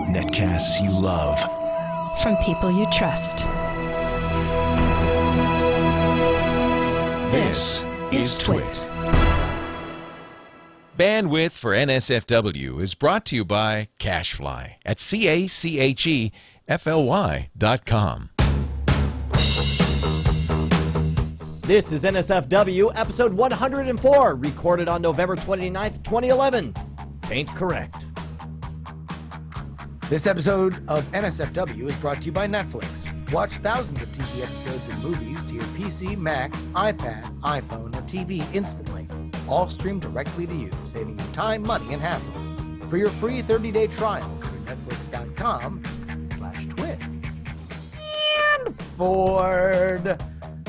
Netcasts you love. From people you trust. This is Twit. Bandwidth for NSFW is brought to you by CacheFly at CACHEFLY.com. This is NSFW, episode 104, recorded on November 29th, 2011. Ain't correct. This episode of NSFW is brought to you by Netflix. Watch thousands of TV episodes and movies to your PC, Mac, iPad, iPhone, or TV instantly. All streamed directly to you, saving you time, money, and hassle. For your free 30-day trial, go to netflix.com/twit. And Ford.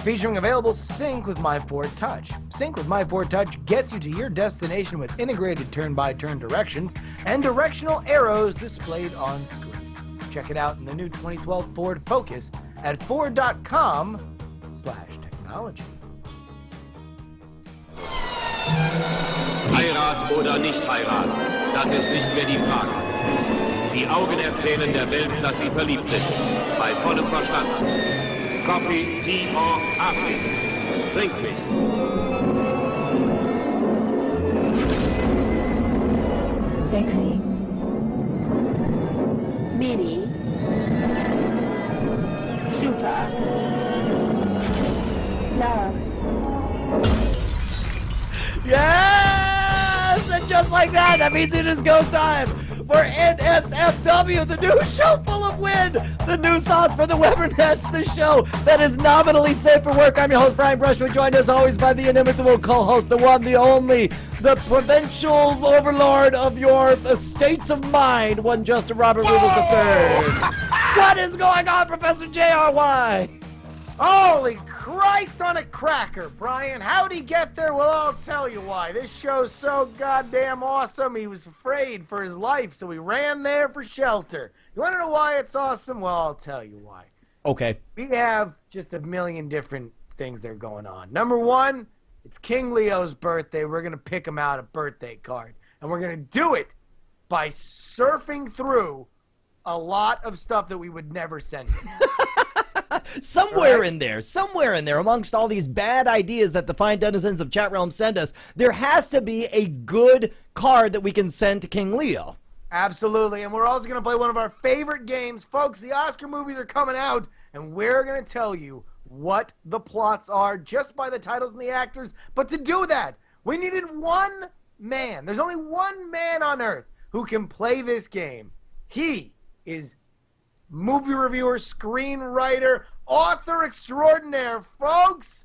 Featuring available Sync with My Ford Touch. Sync with My Ford Touch gets you to your destination with integrated turn-by-turn directions and directional arrows displayed on screen. Check it out in the new 2012 Ford Focus at ford.com/technology. Heirat oder nicht Heirat, das ist nicht mehr die Frage. Die Augen erzählen der Welt, dass sie verliebt sind. Bei vollem Verstand. Coffee, Tea or Kaffee. Trink mich. Sexy. Mini. Super. Love. Yes! And just like that, that means it is go time for NSFW, the new show full of win, the new sauce for the Webernets, the show that is nominally safe for work. I'm your host, Brian Brushwood, joined as always by the inimitable co-host, the one, the only, the provincial overlord of your estates of mind, one Justin Robert Rubens III. What is going on, Professor JRY? Holy Christ on a cracker, Brian. How'd he get there? Well, I'll tell you why. This show's so goddamn awesome, he was afraid for his life, so he ran there for shelter. You want to know why it's awesome? Well, I'll tell you why. Okay. We have just a million different things that are going on. Number one, it's King Leo's birthday. We're going to pick him out a birthday card. And we're going to do it by surfing through a lot of stuff that we would never send him. Somewhere in there, amongst all these bad ideas that the fine denizens of Chatrealm send us, there has to be a good card that we can send to King Leo. Absolutely, and we're also going to play one of our favorite games. Folks, the Oscar movies are coming out, and we're going to tell you what the plots are just by the titles and the actors. But to do that, we needed one man. There's only one man on Earth who can play this game. He is movie reviewer, screenwriter, author extraordinaire, folks.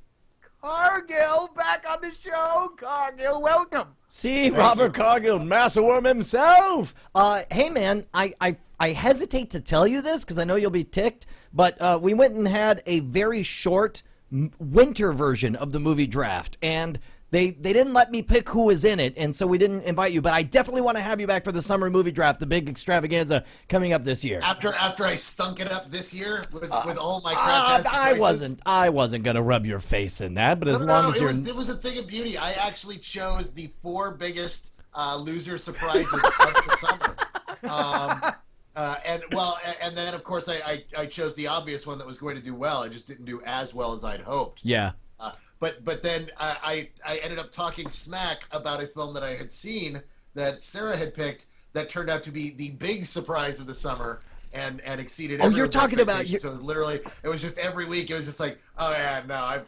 Cargill back on the show. Cargill, welcome. See, Robert Cargill, Massa Worm himself. Hey, man, I hesitate to tell you this because I know you'll be ticked, but we went and had a very short winter version of the movie draft, and they didn't let me pick who was in it, and so we didn't invite you. But I definitely want to have you back for the summer movie draft, the big extravaganza coming up this year. After I stunk it up this year with all my crap. I wasn't gonna rub your face in that, but as long as it was a thing of beauty. I actually chose the 4 biggest loser surprises of the summer. And then of course I chose the obvious one that was going to do well. I just didn't do as well as I'd hoped. Yeah. But then I ended up talking smack about a film that I had seen that Sarah had picked that turned out to be the big surprise of the summer and exceeded. Oh, you're talking about. So it was just every week. It was just like, oh yeah, no,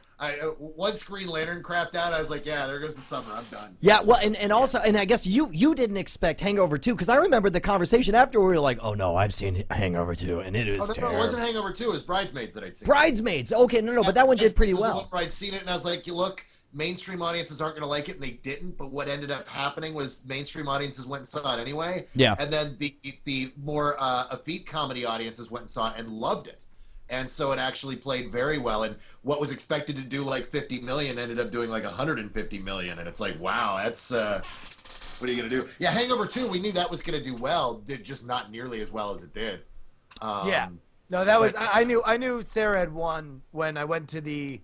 once Green Lantern crapped out, I was like, yeah, there goes the summer. I'm done. Yeah, well, and also, and I guess you didn't expect Hangover 2 because I remember the conversation after we were like, oh no, I've seen Hangover 2 and it is terrible. No, it wasn't Hangover 2. It was Bridesmaids that I'd seen. Bridesmaids. Okay, no, but that one did pretty well. Where I'd seen it and I was like, look, mainstream audiences aren't going to like it, and they didn't. But what ended up happening was mainstream audiences went and saw it anyway. Yeah. And then the more effete comedy audiences went and saw it and loved it. And so it actually played very well. And what was expected to do like 50 million ended up doing like 150 million. And it's like, wow, that's what are you going to do? Yeah, Hangover 2, we knew that was going to do well. Did just not nearly as well as it did. Yeah. No, that was I knew Sarah had won when I went to the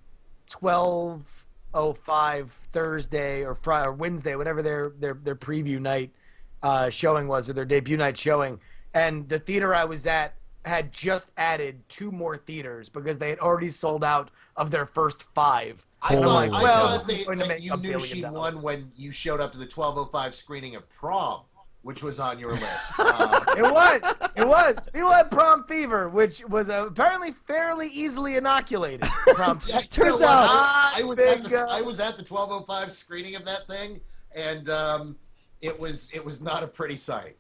12:05 Thursday or Friday or Wednesday, whatever their preview night showing was, or their debut night showing, and the theater I was at had just added 2 more theaters because they had already sold out of their first 5. I thought this is going to that make you $1 knew billion. she won when you showed up to the 12:05 screening of Prom, which was on your list. It was. People had prom fever, which was apparently fairly easily inoculated. Prom fever. Turns out I was at the 12:05 screening of that thing, and it was not a pretty sight.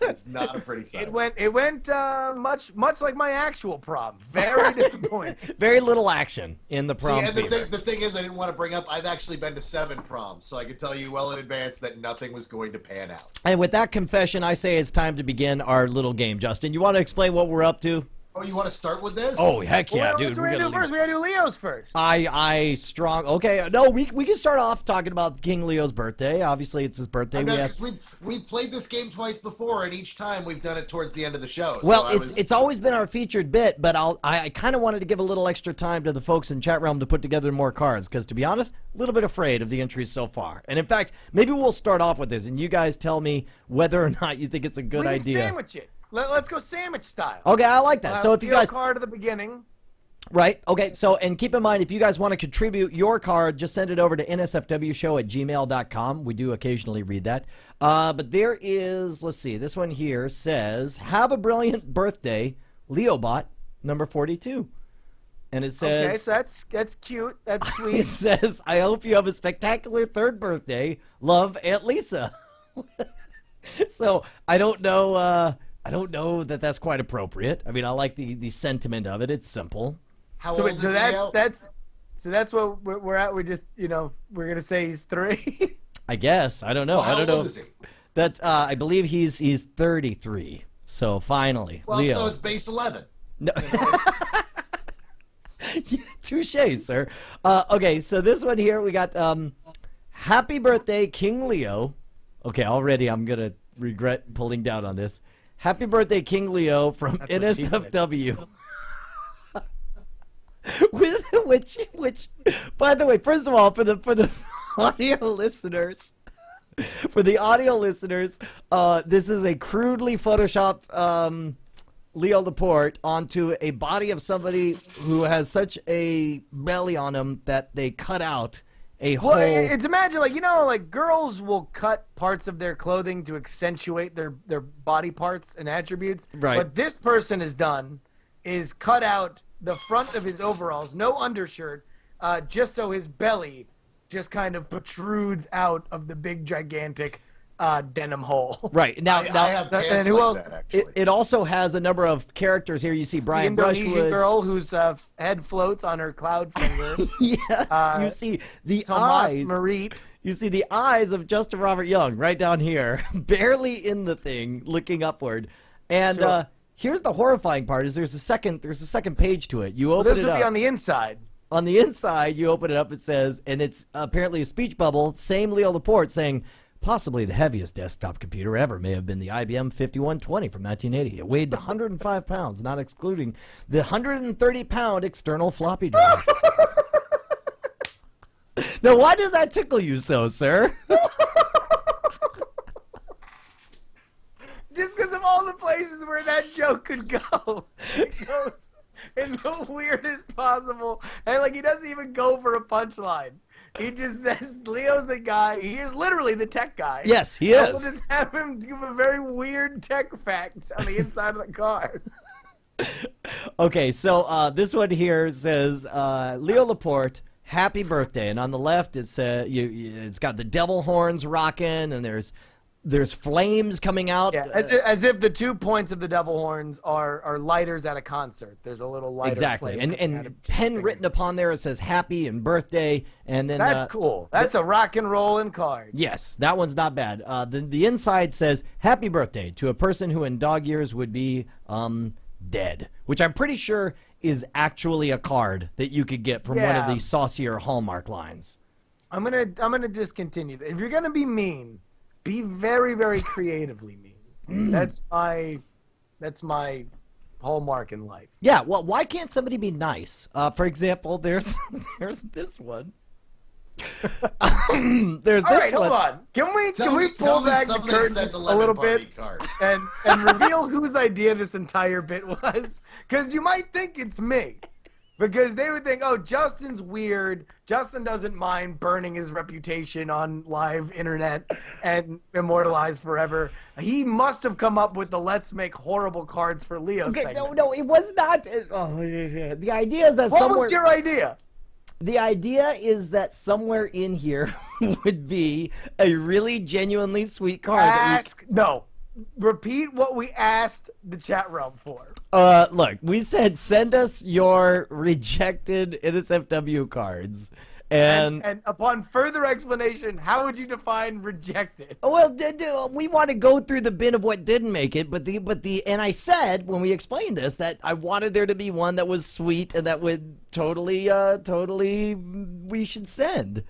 It's not a pretty sight. It went much like my actual prom. Very disappointing. Very little action in the prom. And the thing is, I didn't want to bring up, I've actually been to 7 proms, so I could tell you well in advance that nothing was going to pan out. And with that confession, I say it's time to begin our little game. Justin, you want to explain what we're up to? Oh, you want to start with this? Oh, heck yeah, well, dude. What we're gonna do first? We gotta do Leo's first. Okay, no, we can start off talking about King Leo's birthday. Obviously, it's his birthday. We've played this game twice before, and each time we've done it towards the end of the show. Well, it's always been our featured bit, but I kind of wanted to give a little extra time to the folks in Chatrealm to put together more cards, because to be honest, a little bit afraid of the entries so far. And in fact, maybe we'll start off with this, and you guys tell me whether or not you think it's a good idea. We can sandwich it. Let's go sandwich style. Okay, I like that. So if you guys card at the beginning. Right. Okay. So, and keep in mind, if you guys want to contribute your card, just send it over to nsfwshow@gmail.com. We do occasionally read that. But there is, let's see, this one here says, "Have a brilliant birthday, Leobot, number 42." And it says, okay, so that's cute. That's sweet. It says, "I hope you have a spectacular 3rd birthday. Love, Aunt Lisa." So I don't know that that's quite appropriate. I mean, I like the sentiment of it. It's simple. How old is Leo? That's what we're at. We just, we're gonna say he's 3. I guess. I don't know. Well, how I don't know. old is he? That I believe he's 33. So finally, well, Leo. so it's base 11. No. Touche, sir. Okay, so this one here we got happy birthday, King Leo. Okay, already I'm gonna regret pulling down on this. Happy birthday, King Leo from NSFW. which, by the way, first of all, for the audio listeners, this is a crudely photoshopped Leo Laporte onto a body of somebody who has such a belly on him that they cut out a whole. Well, it's imagine like girls will cut parts of their clothing to accentuate their body parts and attributes. Right. What this person has done is cut out the front of his overalls, no undershirt, just so his belly just kind of protrudes out of the big gigantic denim hole. Right. Now, I have pants and who like else? that, actually. it also has a number of characters here. You see Brian the Indonesian Brushwood. girl whose head floats on her cloud finger. Yes. You see the Tomas eyes. Marit. You see the eyes of Justin Robert Young right down here, barely in the thing, looking upward. And Sure. Here's the horrifying part: is there's a second page to it. You open This it would up. be on the inside. On the inside, you open it up. It says, and it's apparently a speech bubble. Same Leo Laporte saying, possibly the heaviest desktop computer ever may have been the IBM 5120 from 1980. It weighed 105 pounds, not excluding the 130-pound external floppy drive. Now, why does that tickle you so, sir? Just because of all the places where that joke could go. It goes in the weirdest possible. And he doesn't even go for a punchline. He just says Leo's the guy. He is literally the tech guy. Yes, he And is. we'll just have him give a very weird tech fact on the inside of the card. Okay, so this one here says Leo Laporte, happy birthday, and on the left it says it's got the devil horns rocking, and there's flames coming out. Yeah, as if the 2 points of the devil horns are lighters at a concert. There's a little lighter. Exactly, flame and pen written upon there. It says happy and birthday, and then that's cool. That's a rock and rollin' card. Yes, that one's not bad. The inside says happy birthday to a person who in dog years would be dead, which I'm pretty sure is actually a card that you could get from one of the saucier Hallmark lines. I'm gonna discontinue that. If you're gonna be mean, be very, very creatively mean. That's my hallmark in life. Yeah, well, why can't somebody be nice? For example, there's this one. There's All this right, one. hold on. Can we Tell pull me back the somebody curtain sent a lemon little party bit card. and reveal whose idea this entire bit was? Because you might think it's me. Because they would think, oh, Justin's weird. Justin doesn't mind burning his reputation on live internet and immortalized forever. He must have come up with the let's make horrible cards for Leo segment. No, it was not. The idea is that What was your idea? The idea is that somewhere in here would be a really genuinely sweet card. Repeat what we asked the chat realm for. Look, we said send us your rejected NSFW cards. And upon further explanation, how would you define rejected? Well, we want to go through the bin of what didn't make it, and I said when we explained this that I wanted there to be one that was sweet and that would totally we should send.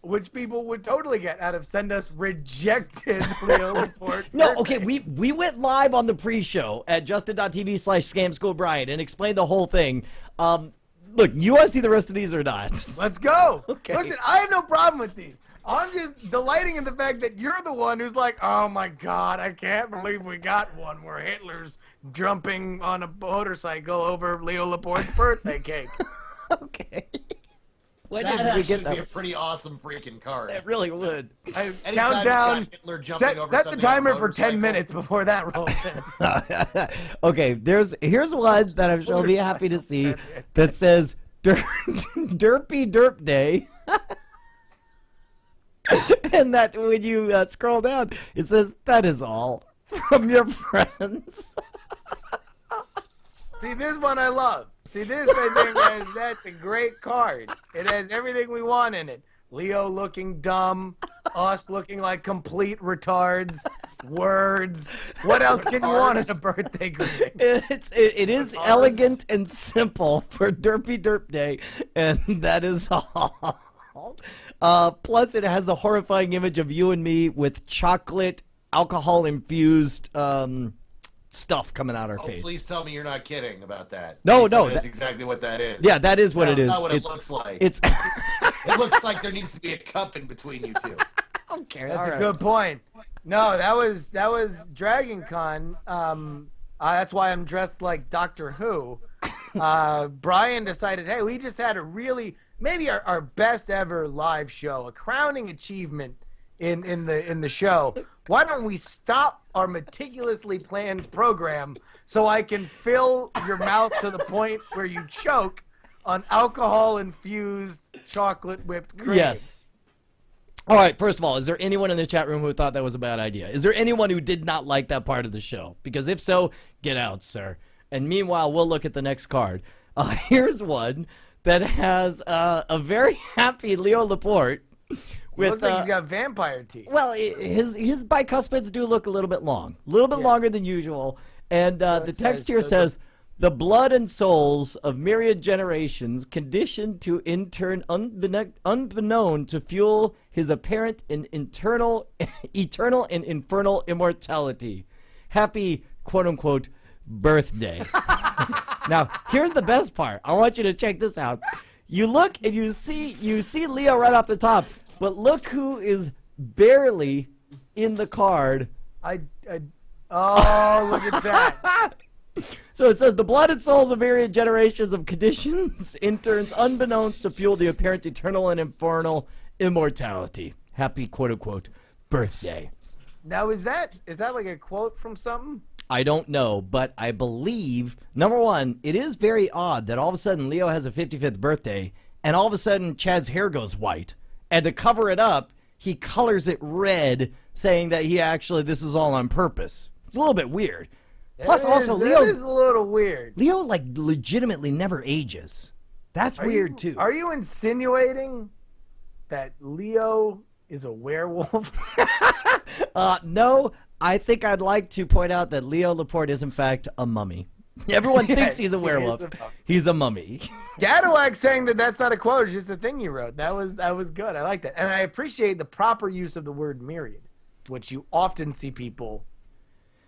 Which people would totally get out of send us rejected Leo Laporte. No, okay, we went live on the pre-show at justin.tv/scamschoolbrian and explained the whole thing. Look, you want to see the rest of these or not? Let's go. Okay. Listen, I have no problem with these. I'm just delighting in the fact that you're the one who's like, oh my God, I can't believe we got one where Hitler's jumping on a motorcycle over Leo Laporte's birthday cake. Okay. That actually be a pretty awesome freaking card. It really would. Countdown. Hitler jumping over Set the something on a timer for 10 motorcycle. minutes before that rolls in. Okay, here's one that I'm sure will be happy to see that says Derpy Derp Day. And that when you scroll down, it says, that is all from your friends. See, this one I love. See, this I think that's a great card. It has everything we want in it. Leo looking dumb, us looking like complete retards, words. What else can you want in a birthday greeting? It is elegant and simple for Derpy Derp Day, and that is all. Plus, it has the horrifying image of you and me with chocolate, alcohol-infused stuff coming out our face. Please tell me you're not kidding about that. No, that's exactly what that is. Yeah, that is what it is. That's not what it looks like. It's it looks like there needs to be a cup in between you two. Okay, that's a good point. No, that was Dragon Con. That's why I'm dressed like Doctor Who. Brian decided, hey, we just had a really maybe our best ever live show, a crowning achievement in the show. Why don't we stop our meticulously planned program so I can fill your mouth to the point where you choke on alcohol-infused chocolate whipped cream? Yes. All right, first of all, is there anyone in the chat room who thought that was a bad idea? Is there anyone who did not like that part of the show? Because if so, get out, sir. And meanwhile, we'll look at the next card. Here's one that has a very happy Leo Laporte. Looks like he's got vampire teeth. Well, his bicuspids do look a little bit long. A little bit longer than usual. And the text here says, the blood and souls of myriad generations conditioned to intern unbeknown to fuel his apparent and eternal and infernal immortality. Happy, quote-unquote, birthday. Now, here's the best part. I want you to check this out. You look and you see Leo right off the top. But look who is barely in the card. Oh, look at that. So it says, the blood and souls of myriad generations of conditions interns unbeknownst to fuel the apparent eternal and infernal immortality. Happy, quote-unquote, birthday. Now, is that like a quote from something? I don't know, but I believe, number one, it is very odd that all of a sudden Leo has a 55th birthday, and all of a sudden Chad's hair goes white. And to cover it up, he colors it red, saying that this is all on purpose. It's a little bit weird. Plus, Leo is a little weird. Leo, like, legitimately never ages. That's weird, too. Are you insinuating that Leo is a werewolf? No, I think I'd like to point out that Leo Laporte is, in fact, a mummy. Everyone thinks he's a werewolf. He's a mummy. Gadowak saying that that's not a quote, it's just a thing you wrote. That was good. I like that. And I appreciate the proper use of the word myriad, which you often see people.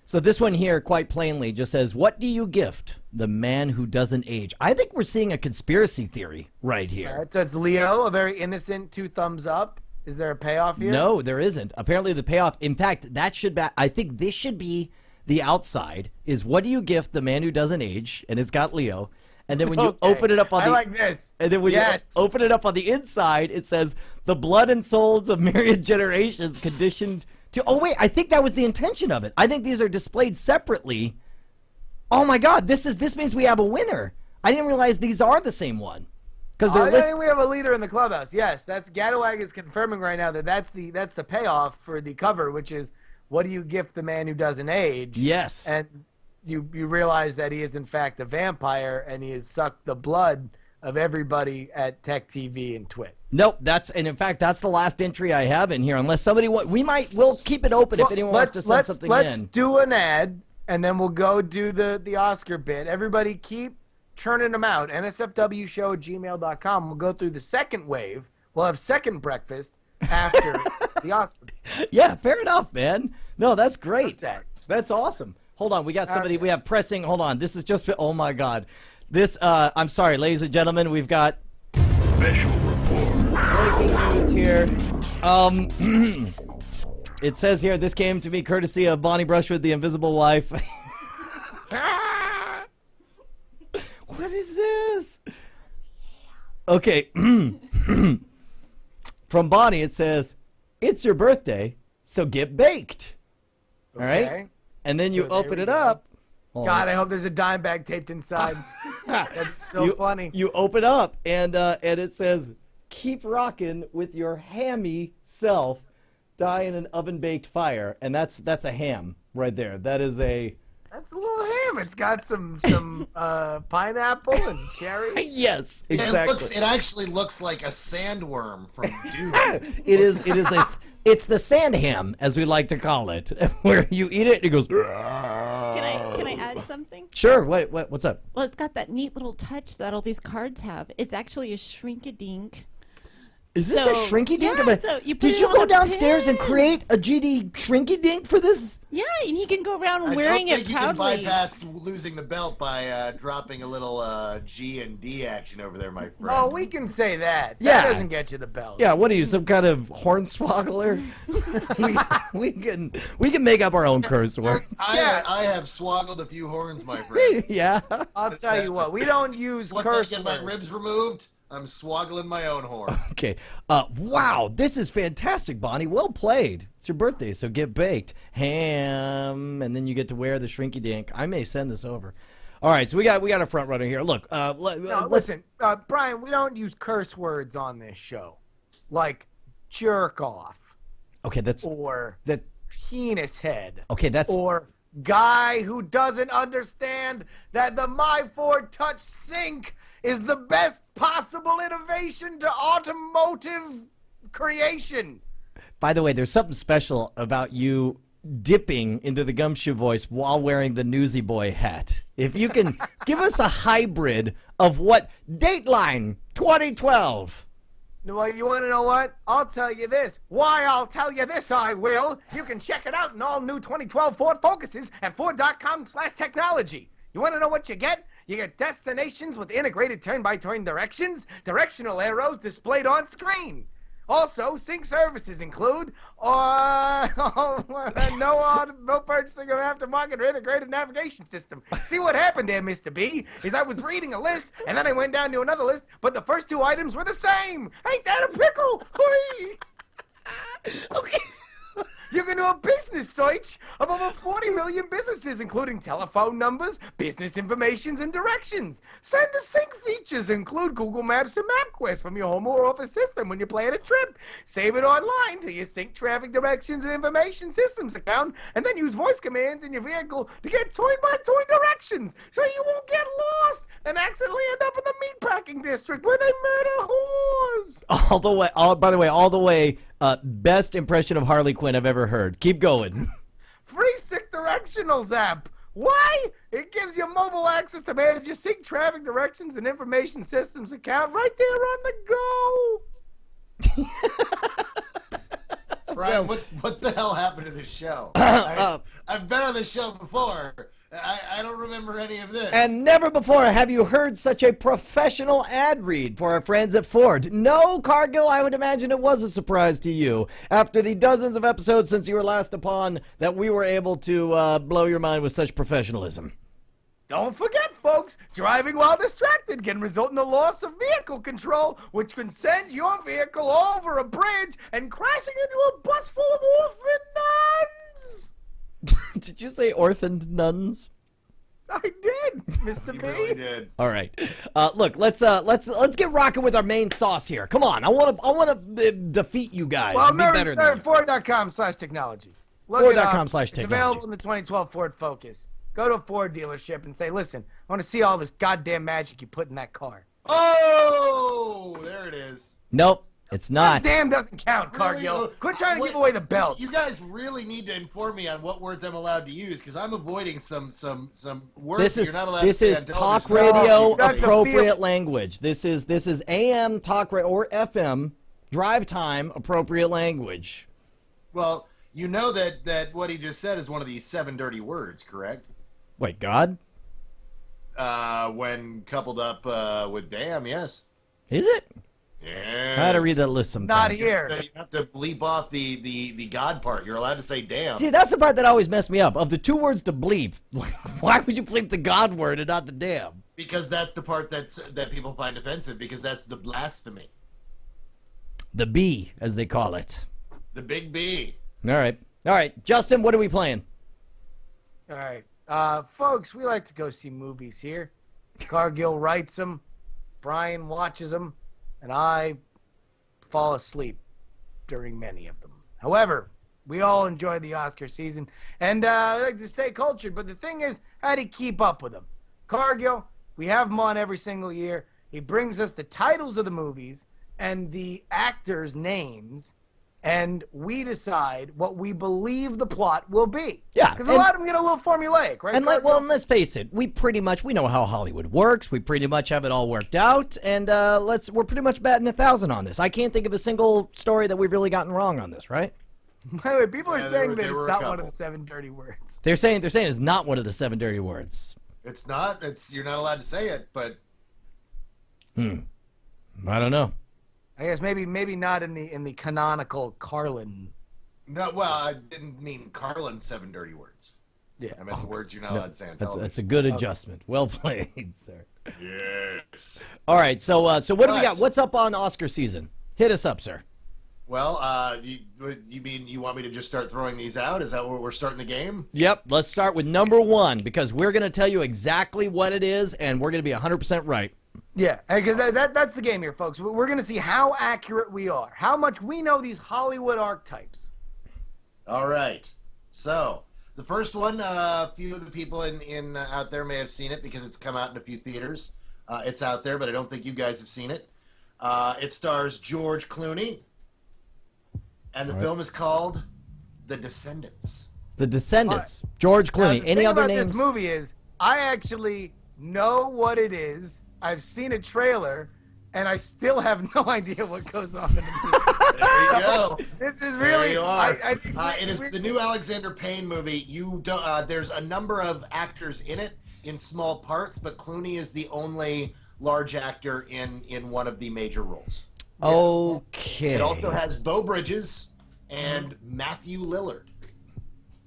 So this one here, quite plainly, just says, what do you gift? the man who doesn't age. I think we're seeing a conspiracy theory right here. All right, so it's Leo, a very innocent 2 thumbs up. Is there a payoff here? No, there isn't. Apparently the payoff, in fact, that should be, I think this should be the outside, is what do you gift the man who doesn't age? And it's got Leo. And then when you open it up on I like this. And then when you open it up on the inside, it says, the blood and souls of myriad generations conditioned to, oh wait, I think that was the intention of it. I think these are displayed separately. Oh my God, this means we have a winner. I didn't realize these are the same one. Because I think we have a leader in the clubhouse. Yes, that's Gadawag is confirming right now that that's the payoff for the cover, which is what do you gift the man who doesn't age? Yes. And you realize that he is in fact a vampire and he has sucked the blood of everybody at Tech TV and Twit. Nope, and in fact that's the last entry I have in here. Unless somebody we'll keep it open if anyone wants to send something in. Let's do an ad and then we'll go do the Oscar bit. Everybody keep churning them out. NSFWshow@gmail.com. We'll go through the second wave. We'll have second breakfast after the Oscar. Yeah, fair enough, man. No, that's great. That's awesome. Hold on, we got somebody. We have pressing. Hold on, this is just. Oh my God, this. I'm sorry, ladies and gentlemen. We've got Special report. breaking news here. It says here this came to me courtesy of Bonnie Brushwood, the Invisible Wife. What is this? Okay. From Bonnie, it says, "It's your birthday, so get baked." All right. And then you open it up. God, I hope there's a dime bag taped inside. That's so funny. You open up, and it says, "Keep rocking with your hammy self, die in an oven-baked fire." And that's a ham right there. That is a... That's a little ham. It's got some pineapple and cherry. Yes, exactly. It actually looks like a sandworm from Dune. It's the sand ham, as we like to call it, where you eat it and it goes. Can I add something? Sure. What's up? Well, it's got that neat little touch that all these cards have. It's actually a shrink-a-dink. Is this a shrinky-dink? Yeah, so you put Did it you on go a downstairs and pin. create a GD shrinky-dink for this? Yeah, and he can go around I wearing don't it think proudly. you can bypass losing the belt by dropping a little G and D action over there, my friend. Oh, we can say that. Yeah. That doesn't get you the belt. Yeah, what are you, some kind of hornswoggler? we can make up our own curse words. I have swoggled a few horns, my friend. Yeah. I'll tell you what. We don't use Once curse I get my words. ribs removed, I'm swoggling my own horn. Okay. Wow, this is fantastic, Bonnie. Well played. It's your birthday, so get baked. Ham, and then you get to wear the shrinky dink. I may send this over. All right, so we got a front runner here. Look, listen, Brian, we don't use curse words on this show. Like jerk off. Okay, or penis head. Okay, that's or guy who doesn't understand that the My Ford Touch Sync is the best possible innovation to automotive creation. By the way, there's something special about you dipping into the gumshoe voice while wearing the Newsy Boy hat. If you can give us a hybrid of what Dateline 2012. Well, you want to know what? I'll tell you this. Why, I'll tell you this, I will. You can check it out in all new 2012 Ford Focuses at Ford.com/technology. You want to know what you get? You get destinations with integrated turn-by-turn directions, directional arrows displayed on screen. Also, sync services include no purchasing of aftermarket or integrated navigation system. See what happened there, Mr. B, is I was reading a list, and then I went down to another list, but the first two items were the same. Ain't that a pickle? Hooey! Okay. You can do a business search of over 40 million businesses, including telephone numbers, business informations, and directions. Send to sync features include Google Maps and MapQuest from your home or office system when you plan a trip. Save it online to your sync traffic directions and information systems account, and then use voice commands in your vehicle to get turn-by-turn directions so you won't get lost and accidentally end up in the meatpacking district where they murder whores. All the way, best impression of Harley Quinn I've ever heard. Keep going. Free Sync Directionals app. Why? It gives you mobile access to manage your sync traffic directions and information systems account right there on the go. Brian, what the hell happened to this show? I've been on this show before, I don't remember any of this. And never before have you heard such a professional ad read for our friends at Ford. No, Cargill, I would imagine it was a surprise to you after the dozens of episodes since you were last upon that we were able to blow your mind with such professionalism. Don't forget, folks, driving while distracted can result in the loss of vehicle control, which can send your vehicle over a bridge and crashing into a bus full of orphan nuns. Did you say orphaned nuns? I did, Mr. You P. really did. All right. Look, let's get rocking with our main sauce here. Come on, I want to defeat you guys. Well, and be better than you. Ford.com/technology. Ford.com/technology. It's available in the 2012 Ford Focus. Go to a Ford dealership and say, listen, I want to see all this goddamn magic you put in that car. Oh, there it is. Nope, it's not. Damn doesn't count, Cargill. Quit trying to give away the belt. You guys really need to inform me on what words I'm allowed to use because I'm avoiding some words This that is you're not allowed to say on talk television. radio you got to appropriate feel- language. This is AM talk radio or FM drive time appropriate language. Well, you know that what he just said is one of these 7 dirty words, correct? Wait, God? When coupled up with damn, yes. Is it? Yes. I had to read that list sometime. Not here. You have to bleep off the God part. You're allowed to say damn. See, that's the part that always messed me up. Of the 2 words to bleep, why would you bleep the God word and not the damn? Because that's the part that people find offensive, because that's the blasphemy. The B, as they call it. The big B. All right. Justin, what are we playing? All right. Folks, we like to go see movies here. Cargill writes them, Brian watches them, and I fall asleep during many of them. However, we all enjoy the Oscar season, and we like to stay cultured, but the thing is, how do you keep up with them? Cargill, we have him on every single year. He brings us the titles of the movies and the actors' names, and we decide what we believe the plot will be. Yeah, Because a lot of them get a little formulaic, right? And Cargill? let's face it, we know how Hollywood works. We pretty much have it all worked out, and we're pretty much batting 1,000 on this. I can't think of a single story that we've really gotten wrong on this, right? By the way, people are saying that there it's were a not one of couple. the 7 dirty words. They're saying it's not one of the 7 dirty words. It's not. You're not allowed to say it, but I don't know. I guess maybe not in the canonical Carlin. no. Well, I didn't mean Carlin's 7 dirty words. Yeah. I meant the words you're not allowed to say on television. That's a good adjustment. Well played, sir. Yes. All right, so what do we But- got? What's up on Oscar season? Hit us up, sir. Well, you mean you want me to just start throwing these out? Is that where we're starting the game? Yep, let's start with number 1 because we're going to tell you exactly what it is, and we're going to be 100% right. Yeah, because that's the game here, folks. We're going to see how accurate we are, how much we know these Hollywood archetypes. All right. So the first one, a few of the people in out there may have seen it because it's come out in a few theaters. It's out there, but I don't think you guys have seen it. It stars George Clooney, and the film is called The Descendants. The Descendants. George Now, Clooney. the Any thing other about names? this movie is I actually know what it is. I've seen a trailer, and I still have no idea what goes on in the movie. There you go. This is There really. you are. I think It is the new Alexander Payne movie. You don't. There's a number of actors in it in small parts, but Clooney is the only large actor in one of the major roles. Okay. It also has Beau Bridges and Matthew Lillard.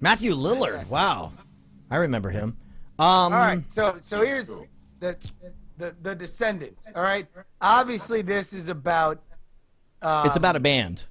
Matthew Lillard. Wow. I remember him. All right, so here's the Descendants. All right, obviously this is about. It's about a band.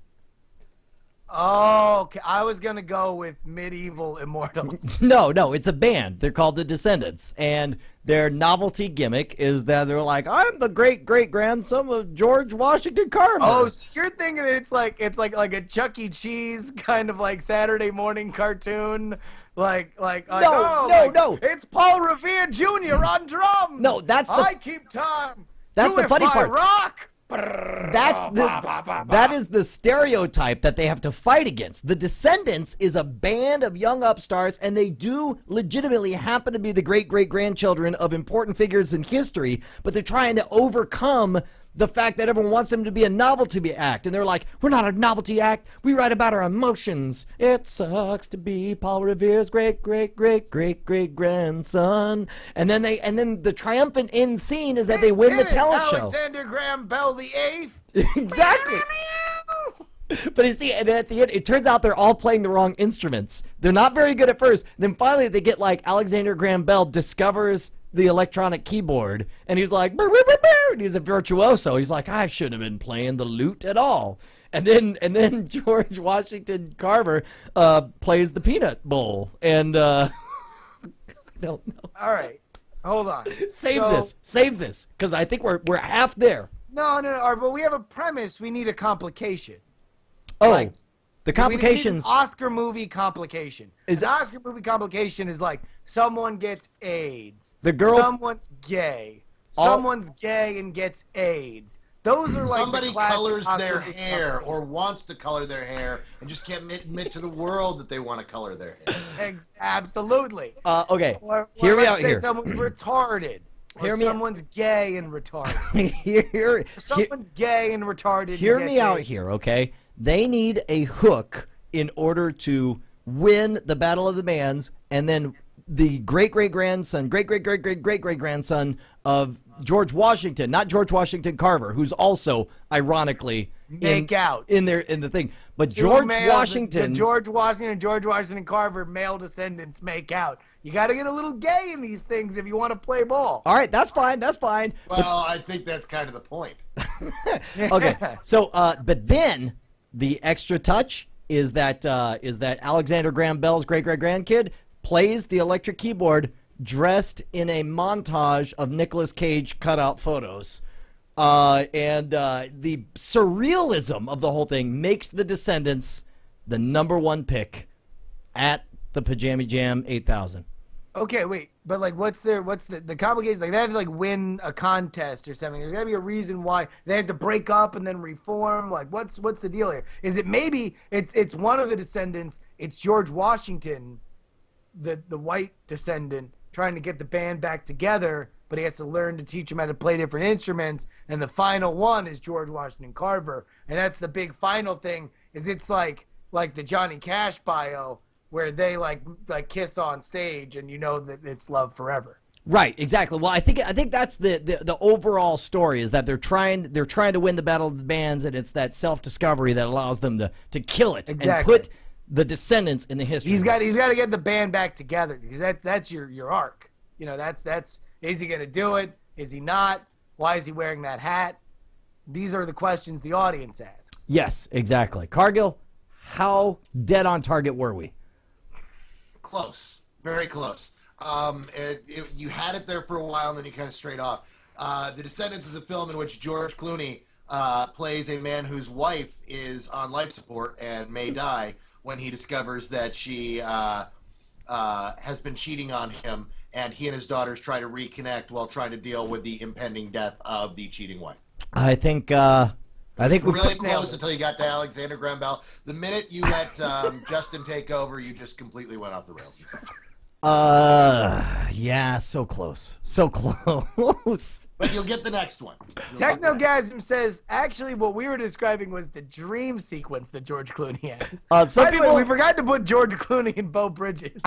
Oh, okay. I was gonna go with medieval immortals. No, it's a band. They're called the Descendants, and their novelty gimmick is that they're like, I'm the great-great-grandson of George Washington Carver. Oh, so you're thinking that it's like a Chuck E. Cheese kind of like Saturday morning cartoon, No. It's Paul Revere Jr. on drums. No, that's the- I keep time. That's Do the it funny by part. Rock. That is the stereotype that they have to fight against. The Descendants is a band of young upstarts, and they do legitimately happen to be the great-great-grandchildren of important figures in history, but they're trying to overcome the fact that everyone wants them to be a novelty act, and they're like, we're not a novelty act. We write about our emotions. It sucks to be Paul Revere's great grandson. And then the triumphant end scene is that they win the talent show. Alexander Graham Bell the Eighth. Exactly. But you see, and at the end, it turns out they're all playing the wrong instruments. They're not very good at first. Then finally, they get like Alexander Graham Bell discovers the electronic keyboard, and he's like, burr, burr, burr, burr, and he's a virtuoso. He's like, I shouldn't have been playing the lute at all. And then George Washington Carver plays the peanut bowl, and I don't know. All right, hold on. Save this, because I think we're half there. No, but we have a premise. We need a complication. Oh, like, the complications. We need an Oscar movie complication. An Oscar movie complication is like someone gets AIDS. Someone's gay. Someone's gay and gets AIDS. Those are like somebody colors their hair or wants to color their hair and just can't admit to the world that they want to color their hair. Absolutely. Okay. Or hear me out say here. Someone's retarded. Or someone's gay and retarded. Someone's gay and retarded. Hear me out here, okay? They need a hook in order to win the Battle of the Bands, and then the great-great-grandson of George Washington, not George Washington Carver, who's also ironically in the thing. But George Washington, George Washington Carver male descendants make out. You got to get a little gay in these things if you want to play ball. All right, that's fine. That's fine. Well, I think that's kind of the point. Okay, so but then the extra touch is that Alexander Graham Bell's great-great-grandkid plays the electric keyboard dressed in a montage of Nicolas Cage cutout photos. And the surrealism of the whole thing makes The Descendants the #1 pick at the Pajama Jam 8000. Okay, wait, but like, what's the complication? Like, they have to like win a contest or something. There's gotta be a reason why they have to break up and then reform. Like, what's the deal here? Is it maybe it's one of the descendants? It's George Washington, the white descendant, trying to get the band back together, but he has to learn to teach him how to play different instruments. And the final one is George Washington Carver, and that's the big final thing. Is it's like the Johnny Cash bio, where they like kiss on stage, and you know that it's love forever. Right, exactly. Well, I think that's the overall story, is that they're trying to win the Battle of the Bands, and it's that self-discovery that allows them to kill it and put the Descendants in the history. He's got to get the band back together, because that's your arc. You know, that's is he going to do it? Is he not? Why is he wearing that hat? These are the questions the audience asks. Yes, exactly. Cargill, how dead on target were we? Close, very close. You had it there for a while, and then you kind of strayed off. The Descendants is a film in which George Clooney plays a man whose wife is on life support and may die when he discovers that she has been cheating on him, and he and his daughters try to reconnect while trying to deal with the impending death of the cheating wife. I think we're really close until you got to Alexander Graham Bell. The minute you let Justin take over, you just completely went off the rails. Yeah, so close. So close. But you'll get the next one. Technogasm says, actually, what we were describing was the dream sequence that George Clooney has. Some people, we forgot to put George Clooney and Bo Bridges.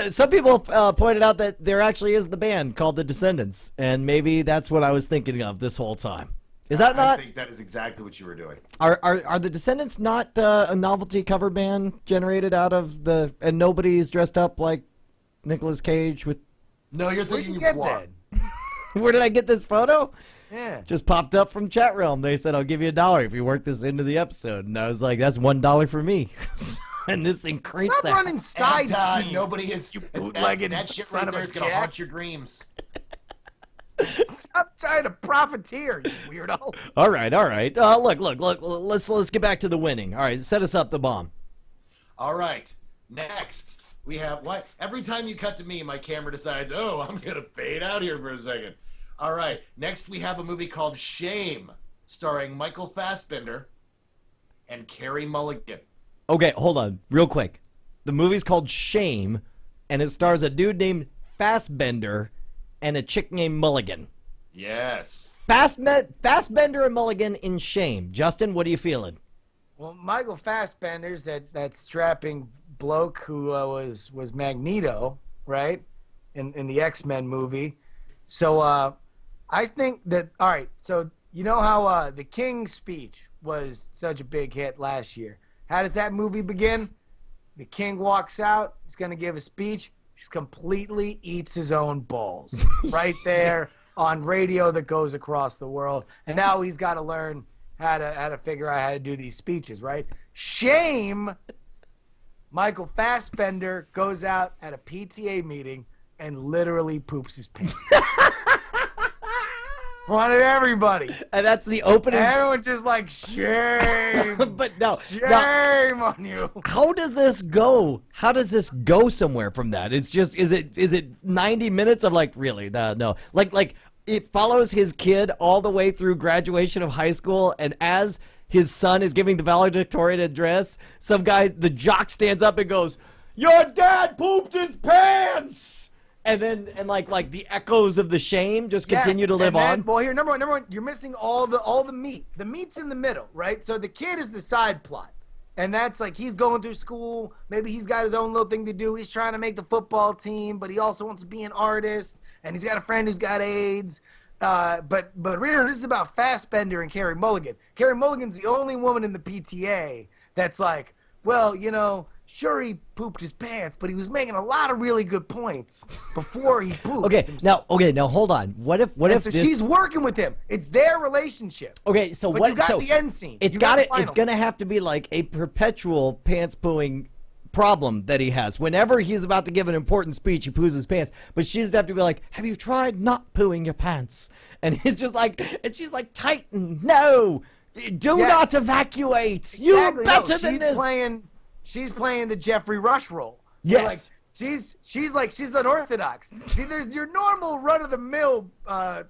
Some people pointed out that there actually is the band called The Descendants, and maybe that's what I was thinking of this whole time. Is that not? I think that is exactly what you were doing. Are the Descendants not a novelty cover band generated out of and nobody's dressed up like Nicolas Cage with? No, you're thinking of what? Where did I get this photo? Yeah, just popped up from Chatrealm. They said I'll give you $1 if you work this into the episode, and I was like, that's $1 for me. And this thing crates that. Stop running side schemes. Nobody is. You bootlegged that shit right there is gonna haunt your dreams. Stop trying to profiteer, you weirdo. All right. Look. Let's get back to the winning. All right, set us up the bomb. All right. Next, we have what? Every time you cut to me, my camera decides, oh, I'm gonna fade out here for a second. All right. Next, we have a movie called Shame, starring Michael Fassbender and Carey Mulligan. Okay, hold on, real quick. The movie's called Shame, and it stars a dude named Fassbender and a chick named Mulligan. Yes. Fassbender and Mulligan in Shame. Justin, what are you feeling? Well, Michael Fassbender's that strapping bloke who was Magneto, right? In the X-Men movie. So I think that, all right, so you know how the King's Speech was such a big hit last year. How does that movie begin? The king walks out, he's going to give a speech, he completely eats his own balls right there on radio that goes across the world. And now he's got to learn how to figure out how to do these speeches, right? Shame, Michael Fassbender goes out at a PTA meeting and literally poops his pants. In front of everybody. And that's the opening. Everyone just like, shame. But no. Shame on you. How does this go? How does this go somewhere from that? It's just, is it 90 minutes of like, really? No. Like it follows his kid all the way through graduation of high school, and as his son is giving the valedictorian address, some guy, the jock, stands up and goes, "Your dad pooped his pants!" And then, like the echoes of the shame just continue to live on. Well, here, number one, you're missing all the meat. The meat's in the middle, right? So the kid is the side plot. And that's like, he's going through school. Maybe he's got his own little thing to do. He's trying to make the football team, but he also wants to be an artist. And he's got a friend who's got AIDS. But really, this is about Fassbender and Carey Mulligan. Carey Mulligan's the only woman in the PTA that's like, well, you know, sure, he pooped his pants, but he was making a lot of really good points before he pooped. Okay, now hold on. What if so she's working with him? It's their relationship. Okay, so but what? You got so the end scene. It's gonna have to be like a perpetual pants pooing problem that he has. Whenever he's about to give an important speech, he poos his pants. But she's gonna have to be like, "Have you tried not pooing your pants?" And he's just like, and she's like, "Tighten, no, do not evacuate. Exactly. You're better than this." She's playing the Jeffrey Rush role. Yes. Like, she's unorthodox. See, there's your normal run-of-the-mill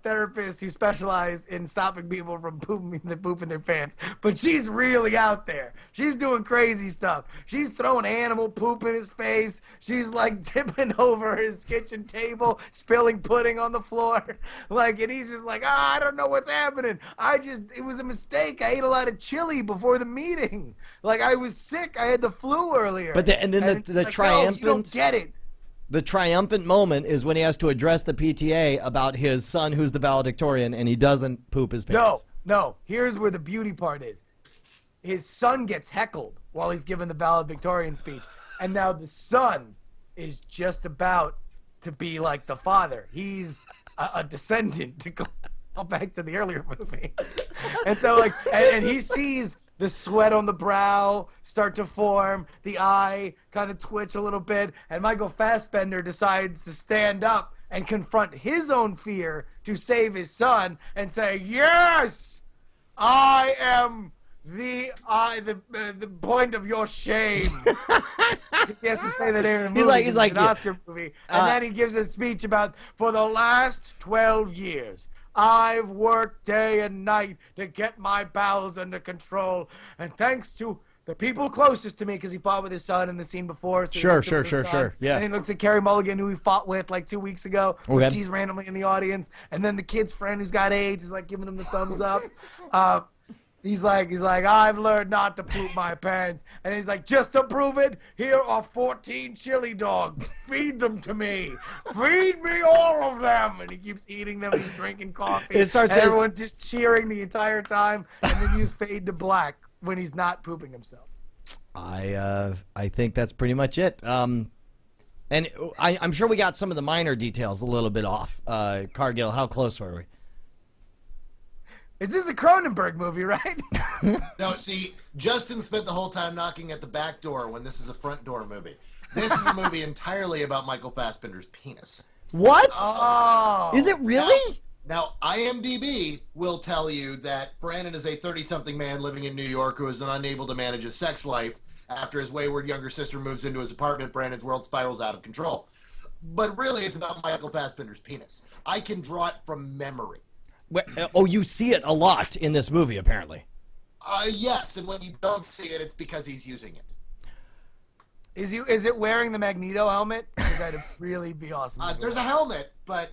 therapist who specialize in stopping people from pooping their pants. But she's really out there. She's doing crazy stuff. She's throwing animal poop in his face. She's like tipping over his kitchen table, spilling pudding on the floor. Like, and he's just like, I don't know what's happening. It was a mistake. I ate a lot of chili before the meeting. Like, I was sick. I had the flu earlier. But the triumphant. No, you don't get it. The triumphant moment is when he has to address the PTA about his son who's the valedictorian, and he doesn't poop his pants. No. Here's where the beauty part is. His son gets heckled while he's giving the valedictorian speech. And now the son is just about to be like the father. He's a descendant, to go back to the earlier movie. And so, like, and he sees the sweat on the brow start to form, the eye kind of twitch a little bit, and Michael Fassbender decides to stand up and confront his own fear to save his son and say, "Yes, I am the point of your shame." He has to say the name of the movie. He's like an Oscar movie. And then he gives a speech about, for the last 12 years, I've worked day and night to get my bowels under control, and thanks to the people closest to me, because he fought with his son in the scene before. So Sure. Yeah. And he looks at Carey Mulligan, who he fought with like 2 weeks ago. Okay. She's randomly in the audience, and then the kid's friend who's got AIDS is like giving him the thumbs up. He's like, I've learned not to poop my pants. And he's like, just to prove it, here are 14 chili dogs. Feed them to me. Feed me all of them. And he keeps eating them. He's drinking coffee. Everyone just cheering the entire time. And then you fade to black when he's not pooping himself. I think that's pretty much it. And I'm sure we got some of the minor details a little bit off. Cargill, how close were we? Is this a Cronenberg movie, right? No, see, Justin spent the whole time knocking at the back door when this is a front door movie. This is a movie entirely about Michael Fassbender's penis. What? Oh. Is it really? Now, IMDb will tell you that Brandon is a 30-something man living in New York who is unable to manage his sex life. After his wayward younger sister moves into his apartment, Brandon's world spirals out of control. But really, it's about Michael Fassbender's penis. I can draw it from memory. Oh, you see it a lot in this movie, apparently. Yes, and when you don't see it, it's because he's using it. Is it wearing the Magneto helmet? That'd really be awesome. There's a helmet, but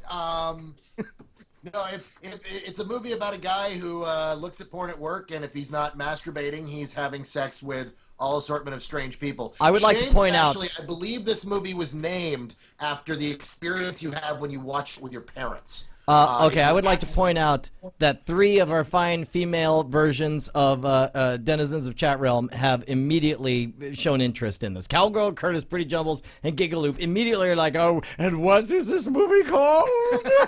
No, if it's a movie about a guy who looks at porn at work, and if he's not masturbating, he's having sex with all assortment of strange people. I would like to point out, I believe this movie was named after the experience you have when you watch it with your parents. okay, I would like to point out that 3 of our fine female versions of denizens of Chatrealm have immediately shown interest in this. Cowgirl, Curtis, Pretty Jumbles, and Gigaloop immediately are like, oh, and what is this movie called?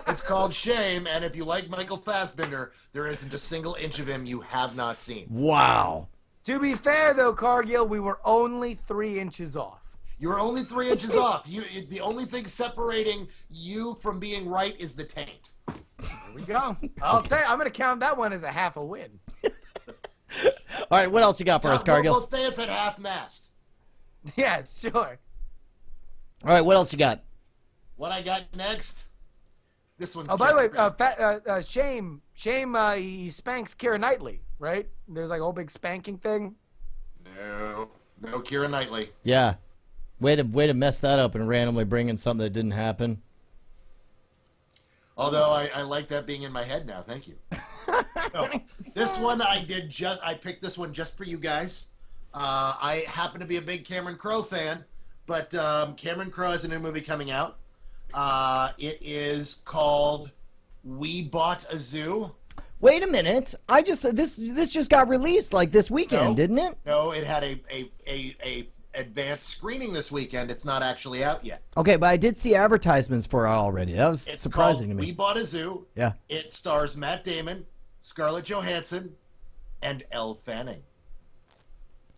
It's called Shame, and if you like Michael Fassbender, there isn't a single inch of him you have not seen. Wow. To be fair, though, Cargill, we were only 3 inches off. You were only 3 inches off. The only thing separating you from being right is the taint. There we go. I'll tell you, I'm going to count that one as a half a win. All right, what else you got for us, Cargill? We'll say it's at half-mast. Yeah, sure. All right, what else you got? What I got next? This one's. Oh, by the way, Shame, he spanks Keira Knightley, right? There's like a whole big spanking thing. No Keira Knightley. Yeah. Way to mess that up and randomly bring in something that didn't happen. Although I like that being in my head now. Thank you. No, this one I picked this one just for you guys. I happen to be a big Cameron Crowe fan, but Cameron Crowe has a new movie coming out. It is called We Bought a Zoo. Wait a minute. This just got released like this weekend, didn't it? No, it had a advanced screening this weekend. It's not actually out yet. Okay, but I did see advertisements for it already. That was surprising to me. We Bought a Zoo. Yeah. It stars Matt Damon, Scarlett Johansson, and Elle Fanning.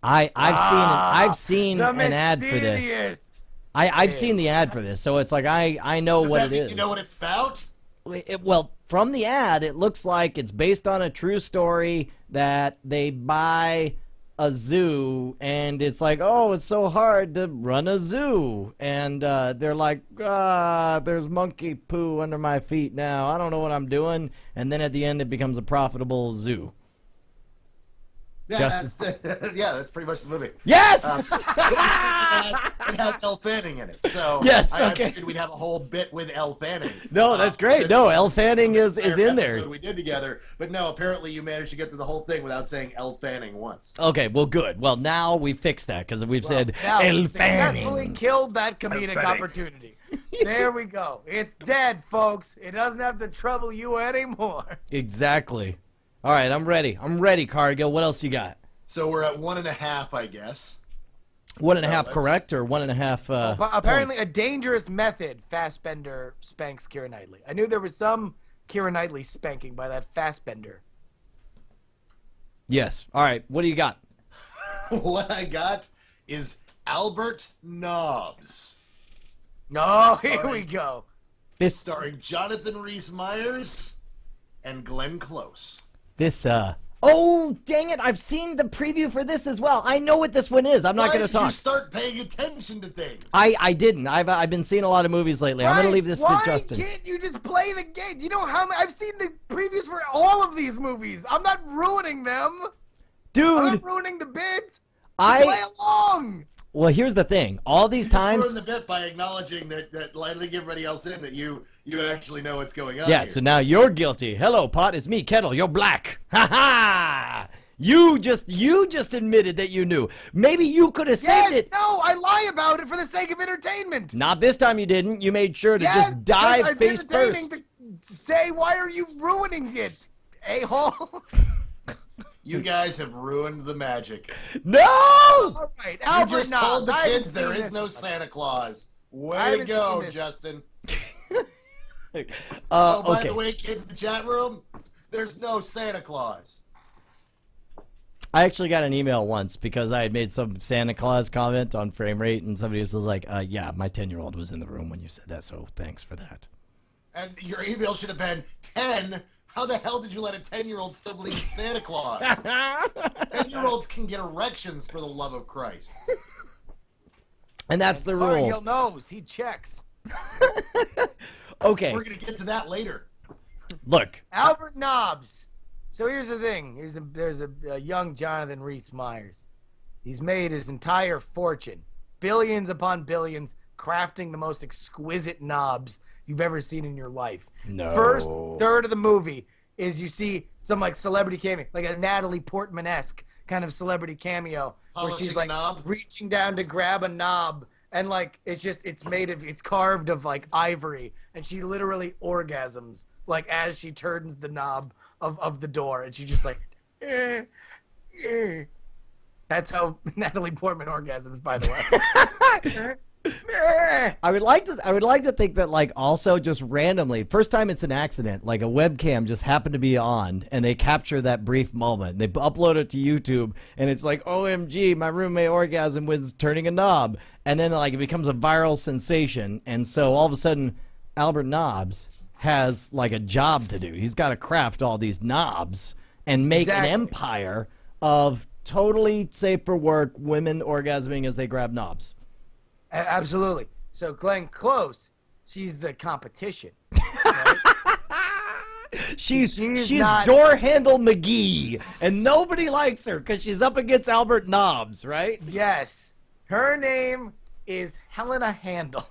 I've seen an ad for this. I've seen the ad for this, so it's like I know what it is. You know what it's about? Well, from the ad, it looks like it's based on a true story that they buy a zoo, and it's like, oh, it's so hard to run a zoo, and they're like, there's monkey poo under my feet now. I don't know what I'm doing, and then at the end, it becomes a profitable zoo. Yeah, that's pretty much the movie. Yes! It has Elle Fanning in it, so yes, I okay. figured we'd have a whole bit with Elle Fanning. No, that's great. No, Elle Fanning is in there. We did together, but no, apparently you managed to get through the whole thing without saying Elle Fanning once. Okay, well, good. Well, now we fixed that because we've said Elle Fanning. Successfully killed that comedic opportunity. There we go. It's dead, folks. It doesn't have to trouble you anymore. Exactly. All right, I'm ready. I'm ready, Cargill. What else you got? So we're at 1.5, I guess. 1.5 correct or 1.5? Apparently, points? a dangerous method. Fassbender spanks Keira Knightley. I knew there was some Keira Knightley spanking by that Fassbender. Yes. All right. What do you got? What I got is Albert Nobbs. No, here we go. This starring Jonathan Rhys-Meyers and Glenn Close. Oh, dang it. I've seen the preview for this as well. I know what this one is. I'm not going to talk. Why did you start paying attention to things? I didn't. I've been seeing a lot of movies lately. I'm going to leave this to Justin. Why can't you just play the game? Do you know how I've seen the previews for all of these movies? I'm not ruining them. Dude. I'm not ruining the bit. Play along. Well, here's the thing. All these times... You just ruined the bit by acknowledging that letting everybody else in that you actually know what's going on Yeah, here. so now you're guilty. Hello, Pot. It's me, Kettle. You're black. Ha ha! You just admitted that you knew. Maybe you could have saved it. No, I lie about it for the sake of entertainment. Not this time you didn't. You made sure to just dive face first. To say, why are you ruining it, a-hole? You guys have ruined the magic. No! All right, you just told the kids there is no Santa Claus. Way to go, Justin. By the way, kids in the chat room, there's no Santa Claus. I actually got an email once because I had made some Santa Claus comment on frame rate, and somebody was like, yeah, my 10-year-old was in the room when you said that, so thanks for that. And your email should have been 10. How the hell did you let a 10-year-old still believe in Santa Claus? 10-year-olds can get erections, for the love of Christ. And that's the rule. Cargill knows. He checks. Okay. We're going to get to that later. Look. Albert Nobbs. So here's the thing. There's a young Jonathan Rhys-Meyers. He's made his entire fortune, billions upon billions, crafting the most exquisite knobs you've ever seen in your life. No. First third of the movie is you see some like celebrity cameo, like a Natalie Portman-esque kind of celebrity cameo, where she's like reaching down to grab a knob, and like it's carved of like ivory, and she literally orgasms like as she turns the knob of the door, and she just like That's how Natalie Portman orgasms, by the way. I would like to think that, like, also just randomly, first time it's an accident, like a webcam just happened to be on and they capture that brief moment. They upload it to YouTube and it's like, OMG, my roommate orgasm was turning a knob. And then like it becomes a viral sensation. And so all of a sudden Albert Nobbs has like a job to do. He's got to craft all these knobs and make an empire of totally safe for work women orgasming as they grab knobs. Absolutely. So Glenn Close, she's the competition. Right? She's door handle McGee, and nobody likes her because she's up against Albert Nobbs, right? Yes. Her name is Helena Handel.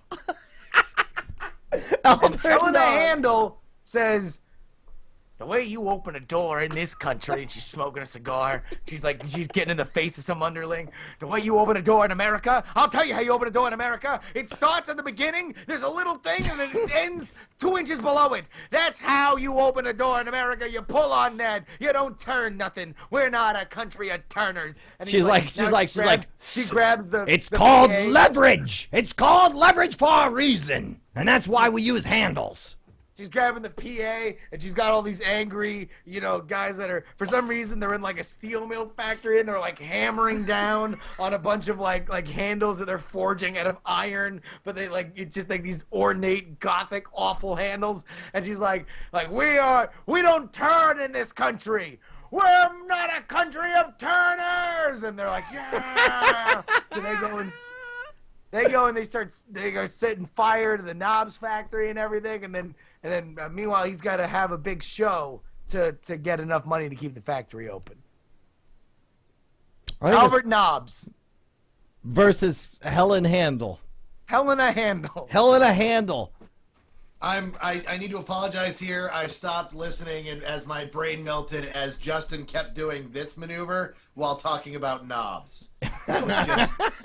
Helena Handel says, the way you open a door in this country, and she's smoking a cigar, she's getting in the face of some underling. The way you open a door in America, I'll tell you how you open a door in America. It starts at the beginning, there's a little thing, and then it ends 2 inches below it. That's how you open a door in America. You pull on that. You don't turn nothing. We're not a country of turners. And she grabs the. It's called leverage. It's called leverage for a reason, and that's why we use handles. She's grabbing the PA, and she's got all these angry, guys that are, for some reason, they're in like a steel mill factory, and they're like hammering down on a bunch of like handles that they're forging out of iron, but it's just like these ornate, gothic, awful handles. And she's like we don't turn in this country. We're not a country of turners. And they're like, yeah. So they go and they go setting fire to the Knobs factory and everything, and then meanwhile he's got to have a big show to get enough money to keep the factory open. Albert Nobbs versus Helena Handel. Helena Handel. Helena Handel. I need to apologize here. I stopped listening, and as my brain melted, as Justin kept doing this maneuver while talking about knobs. It was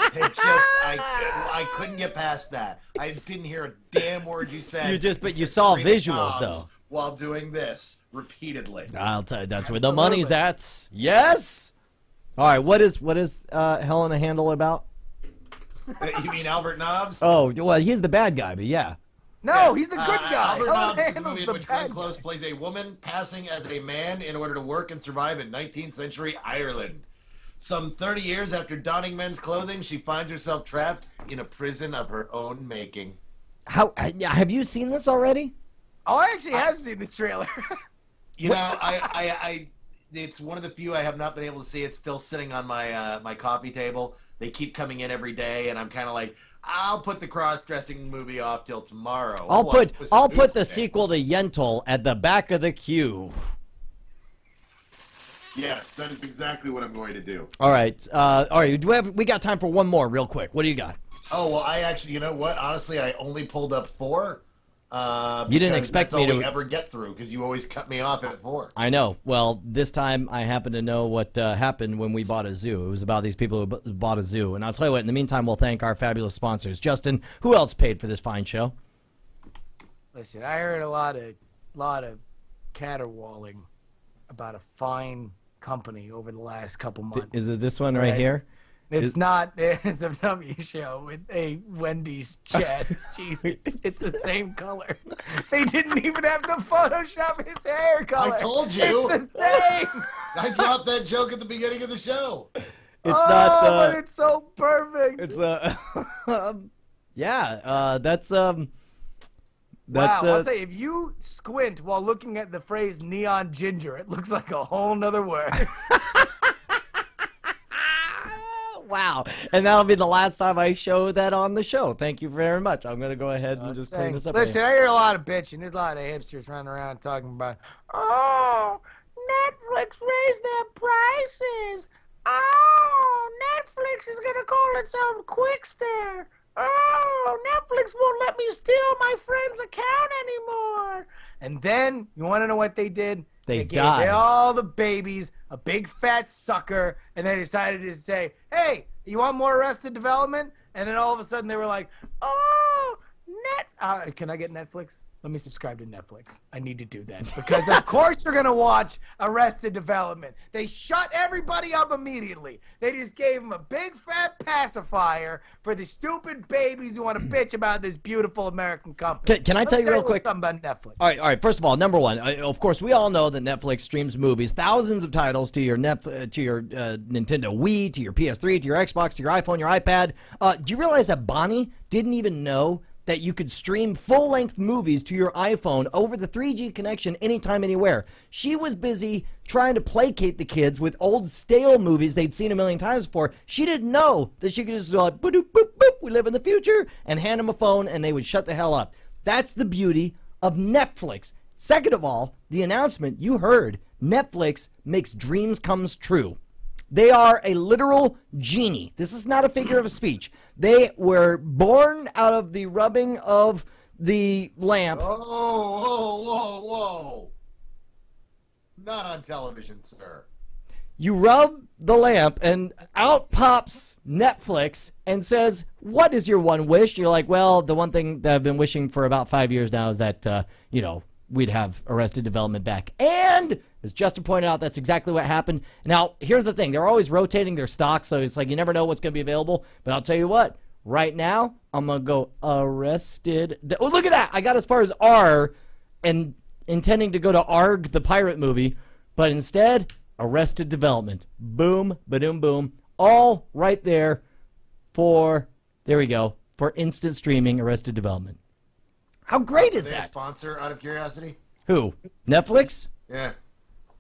I couldn't get past that. I didn't hear a damn word you said. You saw visuals though. While doing this repeatedly. I'll tell you, that's where the money's at. Yes. All right. What is Helena Handel about? You mean Albert Nobbs? Oh well, he's the bad guy, but yeah. No, he's the good guy. Albert Nobbs is a movie in which Glenn Close plays a woman passing as a man in order to work and survive in 19th century Ireland. Some 30 years after donning men's clothing, she finds herself trapped in a prison of her own making. Have you seen this already? Oh, I actually have seen this trailer. I it's one of the few I have not been able to see. It's still sitting on my my coffee table. They keep coming in every day, and I'm kind of like, I'll put the cross-dressing movie off till tomorrow. I'll put the sequel to Yentl at the back of the queue. Yes, that is exactly what I'm going to do. All right. We got time for one more real quick. What do you got? Oh, well, I actually, you know what? Honestly, I only pulled up 4. You didn't expect me to ever get through because you always cut me off at 4. I know. Well, this time I happen to know what happened when we bought a zoo. It was about these people who bought a zoo. And I'll tell you what, in the meantime, we'll thank our fabulous sponsors. Justin, who else paid for this fine show? Listen, I heard a lot of caterwauling about a fine company over the last couple months. Is it this one right here? It's not the NSFW show with a Wendy's chat. Jesus, it's the same color. They didn't even have to Photoshop his hair color. I told you. It's the same. I dropped that joke at the beginning of the show. It's not. But it's so perfect. It's yeah. That's wow, I'll say, if you squint while looking at the phrase neon ginger, it looks like a whole nother word. Wow. And that'll be the last time I show that on the show. Thank you very much. I'm going to go ahead and just clean this up. Listen, I hear a lot of bitching. There's a lot of hipsters running around talking about, oh, Netflix raised their prices. Oh, Netflix is going to call itself Quickster. oh, Netflix won't let me steal my friend's account anymore. And then, you want to know what they did? They gave died. all the babies a big fat sucker, and they decided to say, hey, you want more Arrested Development? And then all of a sudden they were like, oh, can I get Netflix? Let me subscribe to Netflix. I need to do that because of course you're going to watch Arrested Development. They shut everybody up immediately. They just gave them a big fat pacifier for the stupid babies who want to bitch about this beautiful American company. Can I tell you real quick something about Netflix? All right. First of all, number one, of course, we all know that Netflix streams movies, thousands of titles to your Nintendo Wii, to your PS3, to your Xbox, to your iPhone, your iPad. Do you realize that Bonnie didn't even know that you could stream full-length movies to your iPhone over the 3G connection anytime, anywhere? She was busy trying to placate the kids with old stale movies they'd seen a million times before. She didn't know that she could just like, boop, boop, boop, we live in the future, and hand them a phone, and they would shut the hell up. That's the beauty of Netflix. Second of all, the announcement you heard, Netflix makes dreams come true. They are a literal genie. This is not a figure of speech. They were born out of the rubbing of the lamp. Whoa. Not on television, sir. You rub the lamp and out pops Netflix and says, what is your one wish? You're like, well, the one thing that I've been wishing for about 5 years now is that, we'd have Arrested Development back. And as Justin pointed out, that's exactly what happened. Now, here's the thing. They're always rotating their stock, so it's like you never know what's going to be available. But I'll tell you what. Right now, I'm going to go Arrested. Oh, look at that. I got as far as R and intending to go to Arg, the pirate movie. But instead, Arrested Development. Boom, ba-doom, boom. All right there for, there we go, for instant streaming Arrested Development. How great is that? Sponsor, out of curiosity? Who? Netflix? Yeah.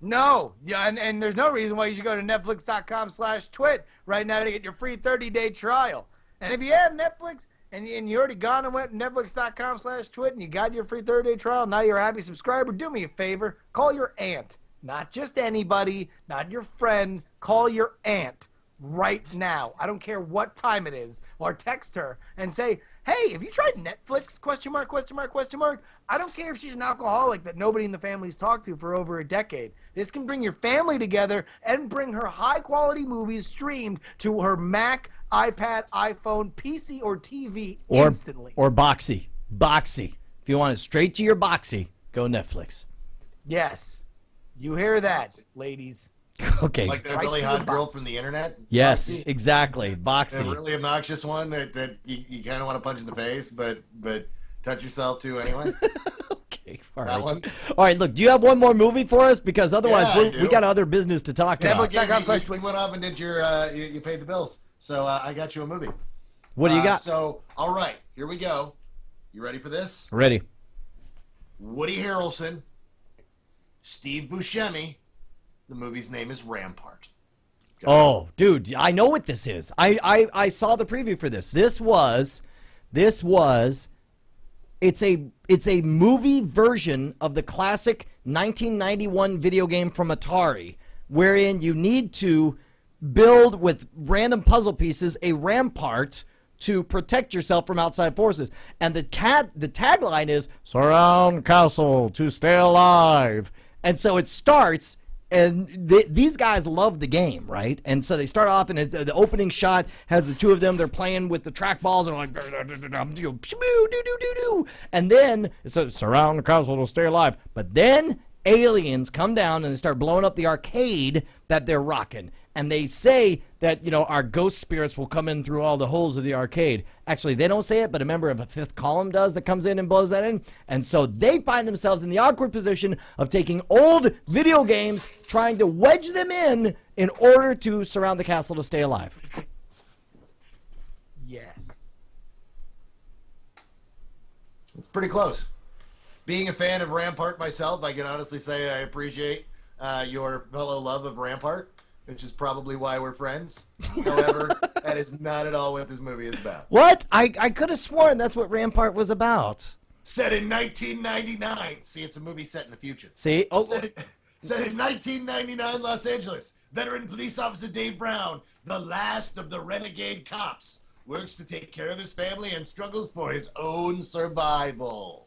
No. Yeah, and there's no reason why you should go to netflix.com/twit right now to get your free 30-day trial. And if you have Netflix and you already gone and went to netflix.com/twit and you got your free 30-day trial, now you're a happy subscriber, do me a favor. Call your aunt. Not just anybody, not your friend. Call your aunt right now. I don't care what time it is. Or text her and say, hey, have you tried Netflix? ? I don't care if she's an alcoholic that nobody in the family's talked to for over a decade. This can bring your family together and bring her high-quality movies streamed to her Mac, iPad, iPhone, PC, or TV instantly. Or Boxy. Boxy. If you want it straight to your Boxy, go Netflix. Yes. You hear that, ladies. Okay. Like that really hot girl from the internet? Yes, Boxy? exactly. Boxy. A really obnoxious one that you kind of want to punch in the face, but touch yourself to anyway. Okay, all That right. one? All right, look, do you have one more movie for us? Because otherwise Yeah, I do. we got other business to talk about. You went up and did your you paid the bills, so I got you a movie. What do you got? So all right, here we go. You ready for this? Ready. Woody Harrelson, Steve Buscemi. The movie's name is Rampart. Oh, dude, I know what this is. I saw the preview for this. This was it's a movie version of the classic 1991 video game from Atari, wherein you need to build with random puzzle pieces a rampart to protect yourself from outside forces. And the tagline is "Surround castle to stay alive." And so it starts. And these guys love the game, right? And so they start off, and the opening shot has the two of them. They're playing with the trackballs, and like, and then it says, surround the castle to stay alive. But then aliens come down, and they start blowing up the arcade that they're rocking. And they say that, our ghost spirits will come in through all the holes of the arcade. Actually, they don't say it, but a member of a fifth column does that comes in and blows that in. And so they find themselves in the awkward position of taking old video games, trying to wedge them in order to surround the castle to stay alive. Yes. It's pretty close. Being a fan of Rampart myself, I can honestly say I appreciate your fellow love of Rampart, which is probably why we're friends. However, that is not at all what this movie is about. What? I could have sworn that's what Rampart was about. Set in 1999. See, it's a movie set in the future. See? Oh, Set in 1999 Los Angeles. Veteran police officer Dave Brown, the last of the renegade cops, works to take care of his family and struggles for his own survival.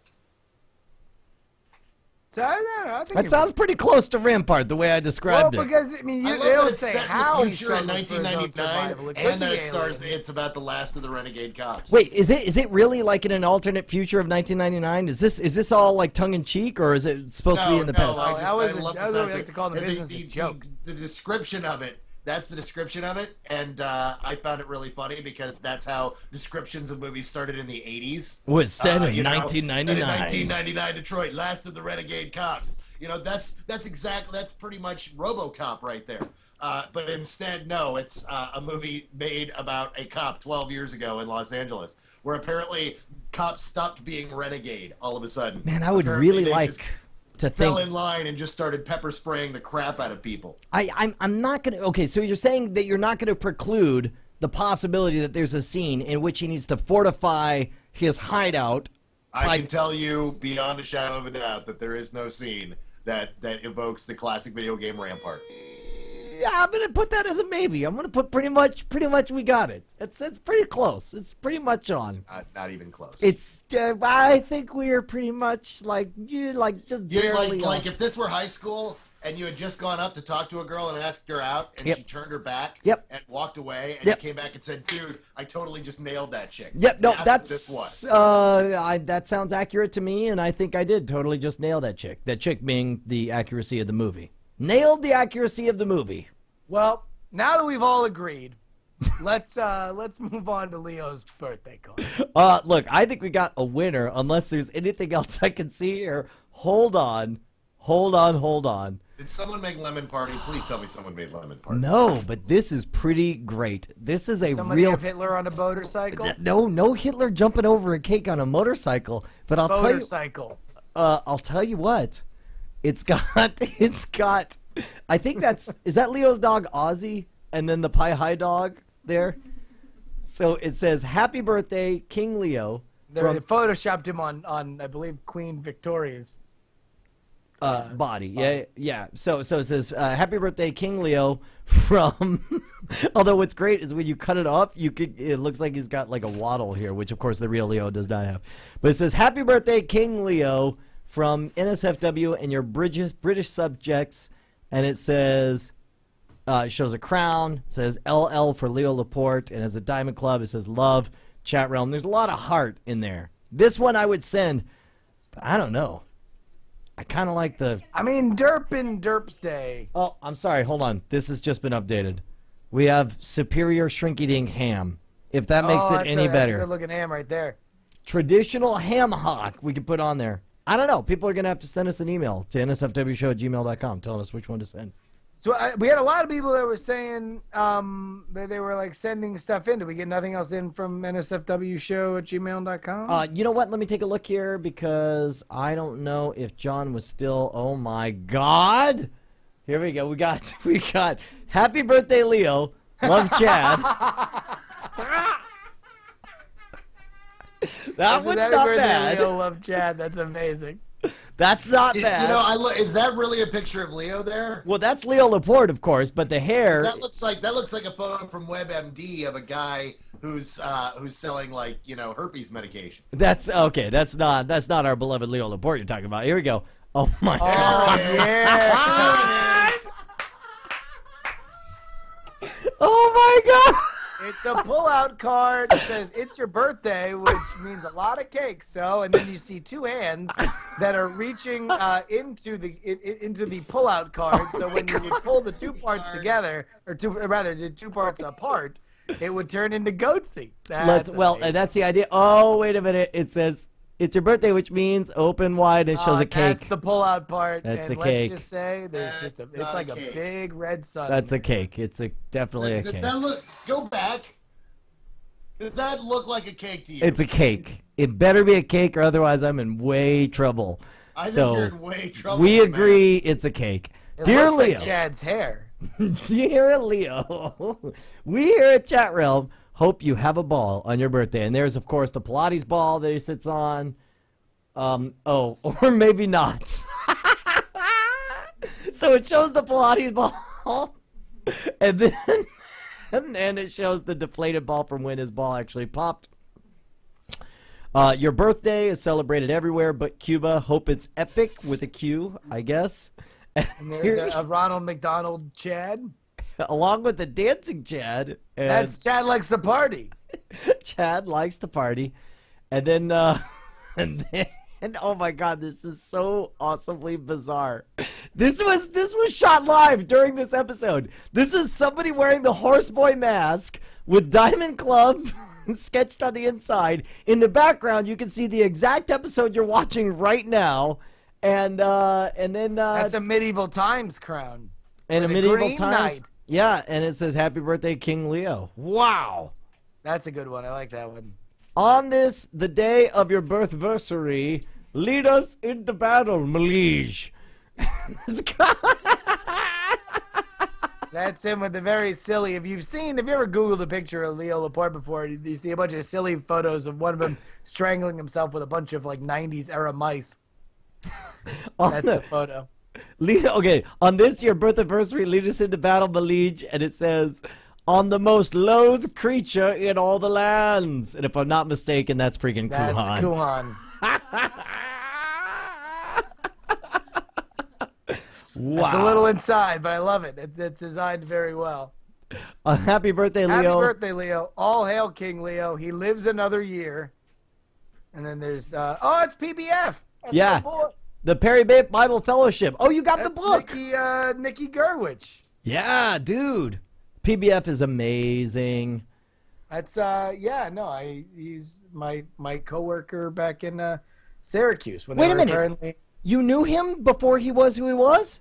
So, I don't know, I think That sounds pretty close to Rampart, the way I described well, it. because I mean, I they love that don't it's say set how in he the future in struggles for his own 1999, survival. It could and that be it stars. aliens. It's about the last of the renegade cops. Wait, is it really like in an alternate future of 1999? Is this all like tongue in cheek, or is it supposed to be in the past? I Oh, just, that was I a- love that was the what we fact like to call in the that business a joke. The description of it. That's the description of it, and I found it really funny because that's how descriptions of movies started in the 80s. Was set in you know, 1999. Set in 1999 Detroit, last of the renegade cops. You know, that's pretty much RoboCop right there. But instead, no, it's a movie made about a cop 12 years ago in Los Angeles, where apparently cops stopped being renegade all of a sudden. Man, I would Apparently really they like just to fell think. in line and just started pepper spraying the crap out of people. I'm not gonna. Okay, so you're saying that you're not gonna preclude the possibility that there's a scene in which he needs to fortify his hideout. I can tell you beyond a shadow of a doubt that there is no scene that evokes the classic video game Rampart. Yeah, I'm gonna put that as a maybe. I'm gonna put pretty much we got it. It's pretty close. It's pretty much on. Not even close. It's I think we're pretty much like just barely like if this were high school and you had just gone up to talk to a girl and asked her out and Yep. she turned her back and walked away and Yep. you came back and said, "Dude, I totally just nailed that chick." Yep, no, that's what this was. that sounds accurate to me, and I think I did totally just nail that chick. That chick being the accuracy of the movie. Nailed the accuracy of the movie. Well, now that we've all agreed, let's move on to Leo's birthday card. Look, I think we got a winner, unless there's anything else I can see here. Hold on. Did someone make Lemon Party? Please tell me someone made Lemon Party. No, but this is pretty great. This is a Somebody real. have Hitler on a motorcycle. No Hitler jumping over a cake on a motorcycle. But I'll tell you. Motorcycle. I'll tell you what. It's got. I think is that Leo's dog Ozzy, and then the Pie High dog there. So it says, "Happy birthday, King Leo." They photoshopped him on I believe Queen Victoria's body. Yeah. So it says, "Happy birthday, King Leo." From, although what's great is when you cut it off, it looks like he's got like a waddle here, which of course the real Leo does not have. But it says, "Happy birthday, King Leo," from NSFW and your British subjects. And it says, it shows a crown, it says LL for Leo Laporte, and as a diamond club, it says love, Chatrealm. There's a lot of heart in there. This one I would send, but I don't know. I kind of like the... I mean, Derp and Derp's Day. Oh, I'm sorry. Hold on. This has just been updated. We have Superior Shrinky-Dink Ham, if that makes it any better. That's a good-looking ham right there. Traditional ham hock we could put on there. I don't know. People are going to have to send us an email to nsfwshow@gmail.com telling us which one to send. So we had a lot of people that were saying that they were like sending stuff in. Did we get nothing else in from nsfwshow@gmail.com? You know what? Let me take a look here because I don't know if John was still. Oh my God! Here we go. We got Happy Birthday, Leo. Love, Chad. That one's Happy not birthday, bad. Leo, love Chad. That's amazing. That's not bad. You know, is that really a picture of Leo there? Well, that's Leo Laporte, of course, but the hair. That looks like a photo from WebMD of a guy who's selling like herpes medication. That's okay. That's not our beloved Leo Laporte you're talking about. Here we go. Oh my God. Yes. Oh my God. It's a pull-out card. It says, "It's your birthday," which means a lot of cake. So, and then you see two hands that are reaching into the pull-out card. So when you would pull the two parts together, or the two parts apart, it would turn into goatsy. That's the idea. Oh, wait a minute. It says, "It's your birthday," which means open wide. It shows a cake. That's the pull-out part. That's and the cake. Let's just say it's like a big red sun. That's a cake. It's definitely a cake. Go back. Does that look like a cake to you? It's a cake. It better be a cake, or otherwise I'm in way trouble. I think you're in way trouble. We agree it's a cake. It Dear looks Leo. like Chad's hair. Dear Leo, we here at Chatrealm hope you have a ball on your birthday. And there's, of course, the Pilates ball that he sits on. Or maybe not. So it shows the Pilates ball. And then And it shows the deflated ball from when his ball actually popped. Your birthday is celebrated everywhere but Cuba. Hope it's epic with a Q, I guess. And there's a Ronald McDonald Chad. Along with the dancing Chad. And That's Chad likes to party. Chad likes to party. And then, and oh my God, this is so awesomely bizarre. This was shot live during this episode. This is somebody wearing the Horseboy mask with Diamond Club sketched on the inside. In the background, you can see the exact episode you're watching right now. And then That's a medieval times crown. and a with a medieval green times. knight. Yeah, and it says "Happy Birthday, King Leo." Wow. That's a good one. I like that one. On this, the day of your birthversary, lead us into battle, my liege. That's him with the very silly. If you ever Googled a picture of Leo Laporte before, you see a bunch of silly photos of one of them strangling himself with a bunch of like 90s era mice. That's the photo. Okay, on this your birth anniversary, lead us into battle, my liege, and it says, on the most loathed creature in all the lands. And if I'm not mistaken, that's freaking That's Kuhan. Kuhan. Wow. It's a little inside, but I love it. It's designed very well. Happy birthday, Leo. Happy birthday, Leo. All hail King Leo. He lives another year. And then there's, it's PBF. That's Yeah. my boy. The Perry Bible Fellowship. Oh, you got the book. Nikki Gerwich. Yeah, dude. PBF is amazing. That's he's my coworker back in Syracuse. When Wait they a were minute. currently- You knew him before he was who he was?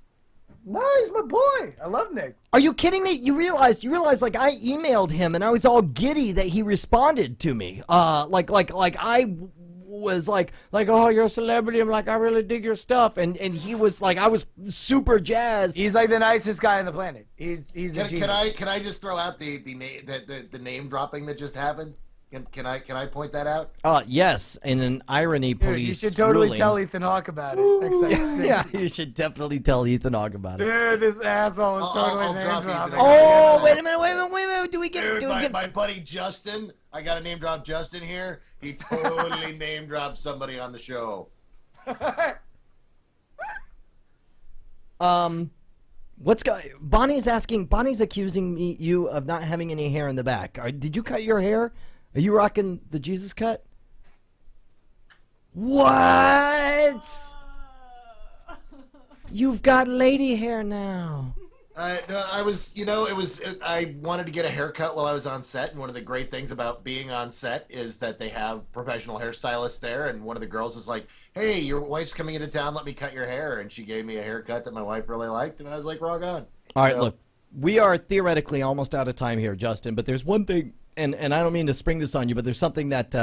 No, he's my boy. I love Nick. Are you kidding me? You realize like I emailed him and I was all giddy that he responded to me. Like I was like, oh, you're a celebrity. I'm like, I really dig your stuff. And he was like, I was super jazzed. He's like the nicest guy on the planet. He's a genius. Can I just throw out the name dropping that just happened? Can I point that out? Yes, in an irony police. Dude, you should totally ruling. tell Ethan Hawke about it next time you see him. Yeah, you should definitely tell Ethan Hawke about it. Dude, this asshole is totally I'll name drop dropping. Ethan. Oh, wait a minute. Do we get? Dude, my buddy Justin, I got to name drop Justin here. He totally name dropped somebody on the show. Bonnie's accusing you of not having any hair in the back. Did you cut your hair? Are you rocking the Jesus cut? What? You've got lady hair now. I wanted to get a haircut while I was on set, and one of the great things about being on set is that they have professional hairstylists there, and one of the girls was like, hey, your wife's coming into town, let me cut your hair, and she gave me a haircut that my wife really liked, and I was like, rock on. All right, look, we are theoretically almost out of time here, Justin, but there's one thing, and I don't mean to spring this on you, but there's something that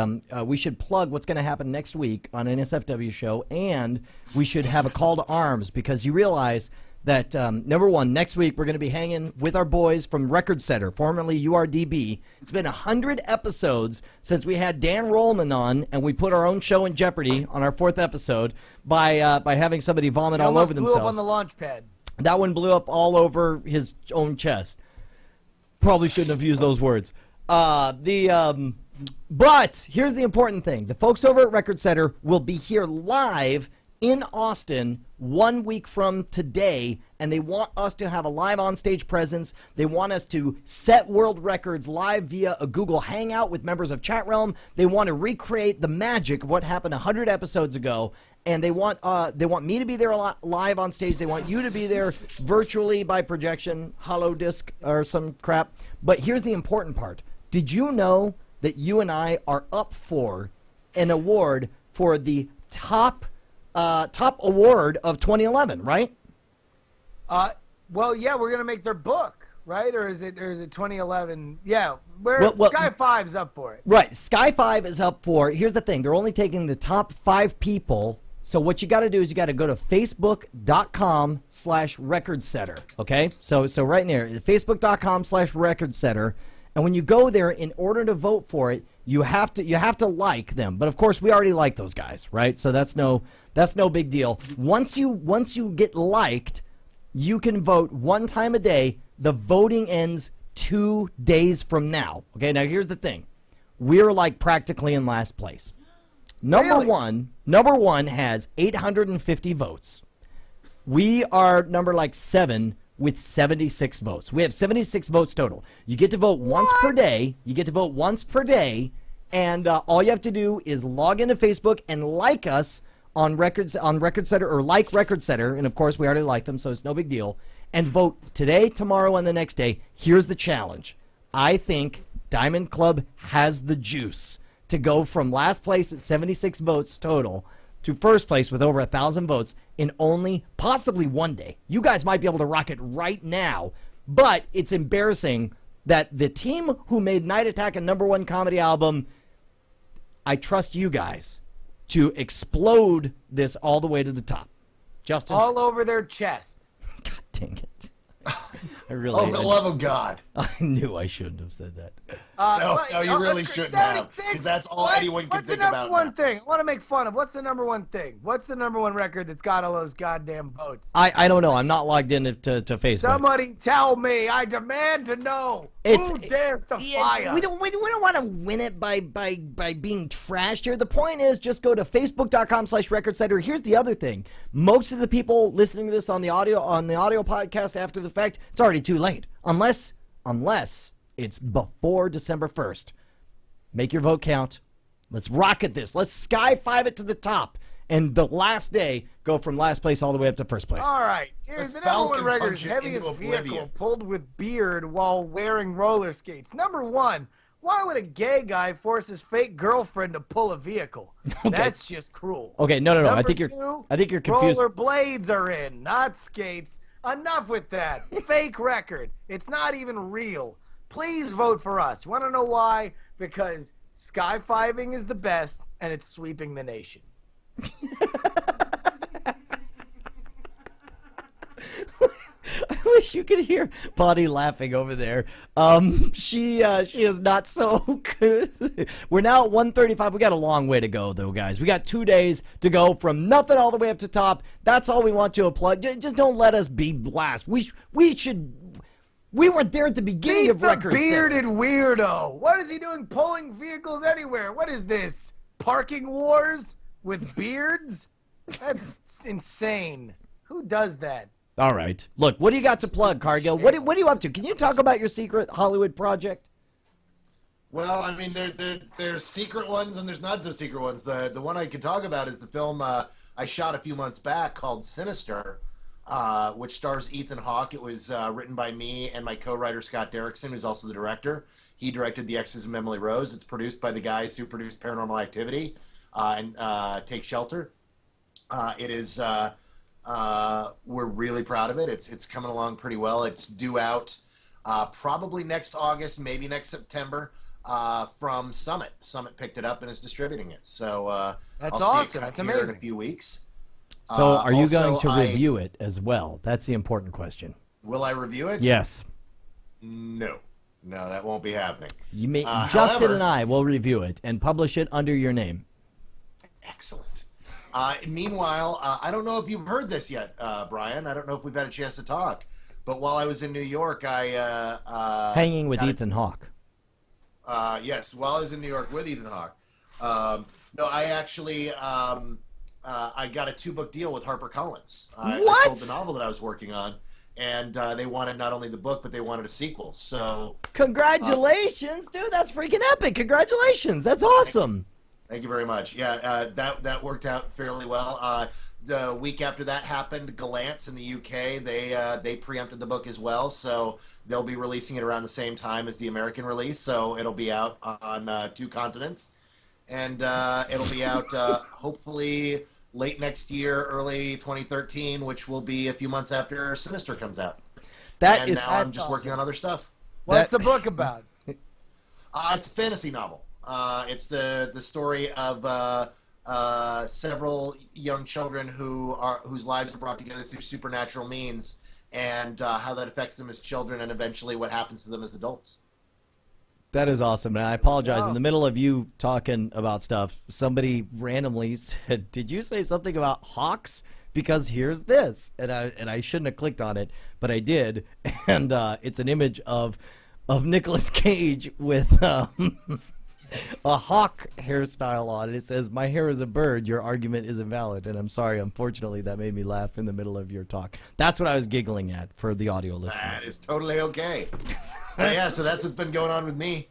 we should plug what's going to happen next week on NSFW show, and we should have a call to arms, because you realize that, number one, next week we're going to be hanging with our boys from Record Setter, formerly URDB. It's been 100 episodes since we had Dan Rollman on, and we put our own show in jeopardy on our 4th episode by having somebody vomit all over themselves. Blew up on the launch pad. That one blew up all over his own chest. Probably shouldn't have used those words. But here's the important thing. The folks over at Record Setter will be here live in Austin 1 week from today, and they want us to have a live on-stage presence. They want us to set world records live via a Google Hangout with members of Chatrealm. They want to recreate the magic of what happened 100 episodes ago, and they want me to be there live on stage. They want you to be there virtually by projection, hollow disc or some crap. But here's the important part. Did you know that you and I are up for an award for the top award of 2011, right? Well, yeah, we're gonna make their book, right? Or is it 2011? Yeah, Sky 5's up for it. Right, Sky 5 is up for it. Here's the thing: they're only taking the top 5 people. So what you got to do is you got to go to facebook.com/recordsetter. Okay, so right there, facebook.com/recordsetter, and when you go there, in order to vote for it, you have to like them. But of course, we already like those guys, right? So that's no big deal. Once you get liked, you can vote one time a day. The voting ends 2 days from now. Okay, now here's the thing. We're like practically in last place. Number one has 850 votes. We are number like 7 with 76 votes. We have 76 votes total. You get to vote once per day. You get to vote once per day, and all you have to do is log into Facebook and like us on Record Setter, or like Record Setter, and of course we already like them, so it's no big deal. And vote today, tomorrow, and the next day. Here's the challenge. I think Diamond Club has the juice to go from last place at 76 votes total to first place with over 1,000 votes in only possibly 1 day. You guys might be able to rock it right now, but it's embarrassing that the team who made Night Attack a #1 comedy album, I trust you guys to explode this all the way to the top. Justin? All over their chest. God dang it. I really Oh, for the love of God. I knew I shouldn't have said that. No, you really shouldn't have. Because that's all anyone can think about. What's the number one thing? I want to make fun of. What's the number one thing? What's the number one record that's got all those goddamn votes? I don't know. I'm not logged in to Facebook. Somebody tell me. I demand to know. Who dares to fire? We don't want to win it by being trashed here. The point is, just go to facebook.com/recordsetter. Here's the other thing. Most of the people listening to this on the audio podcast after the fact, it's already too late. Unless it's before December 1st. Make your vote count. Let's rocket this. Let's Sky 5 it to the top. And the last day, go from last place all the way up to first place. All right. Here's the number one record, heaviest vehicle pulled with beard while wearing roller skates. Number one, why would a gay guy force his fake girlfriend to pull a vehicle? Okay. That's just cruel. Okay, no. Number I think you're confused. Roller blades are in, not skates. Enough with that. Fake record. It's not even real. Please vote for us. You want to know why? Because sky-fiving is the best, and it's sweeping the nation. I wish you could hear Bonnie laughing over there. She is not so good. We're now at 135. We got a long way to go, though, guys. We got 2 days to go from nothing all the way up to top. That's all we want to applaud. Just don't let us be last. We weren't there at the beginning of record. Bearded weirdo. What is he doing pulling vehicles anywhere? What is this? Parking wars with beards? That's insane. Who does that? All right. Look, what do you got to plug, Cargill? What are you up to? Can you talk about your secret Hollywood project? Well, I mean, there's secret ones and there's not so secret ones. The one I can talk about is the film I shot a few months back called Sinister, which stars Ethan Hawke. It was written by me and my co-writer Scott Derrickson, who's also the director. He directed The Exes of Emily Rose. It's produced by the guys who produced Paranormal Activity and Take Shelter. It is... we're really proud of it. It's coming along pretty well. It's due out probably next August, maybe next September, from Summit. Summit picked it up and is distributing it. So that's I'll awesome. see it That's here amazing. in a few weeks. So are you going to also, review it as well? That's the important question. Will I review it? Yes. No, that won't be happening. You may, Justin however, and I will review it and publish it under your name. Excellent. Meanwhile, I don't know if you've heard this yet, Brian. I don't know if we've had a chance to talk. But while I was in New York, hanging with Ethan Hawke. Yes, while I was in New York with Ethan Hawke. No, I actually I got a 2-book deal with HarperCollins. I sold the novel that I was working on, and they wanted not only the book, but they wanted a sequel. So congratulations, dude! That's freaking epic! Congratulations! That's awesome. Thank you very much. Yeah, that worked out fairly well. The week after that happened, Galance in the UK, they preempted the book as well, so they'll be releasing it around the same time as the American release, so it'll be out on 2 continents, and it'll be out hopefully late next year, early 2013, which will be a few months after Sinister comes out. I'm just working on other stuff. What's the book about? It's a fantasy novel. It's the story of several young children whose lives are brought together through supernatural means, and how that affects them as children, and eventually what happens to them as adults. That is awesome. And I apologize. In the middle of you talking about stuff, somebody randomly said, "Did you say something about hawks?" Because here's this, and I shouldn't have clicked on it, but I did, and it's an image of of Nicolas Cage with a hawk hairstyle on it. It says, "My hair is a bird. Your argument is invalid." And I'm sorry, unfortunately, that made me laugh in the middle of your talk. That's what I was giggling at for the audio listeners. That is totally okay. But yeah, so that's what's been going on with me.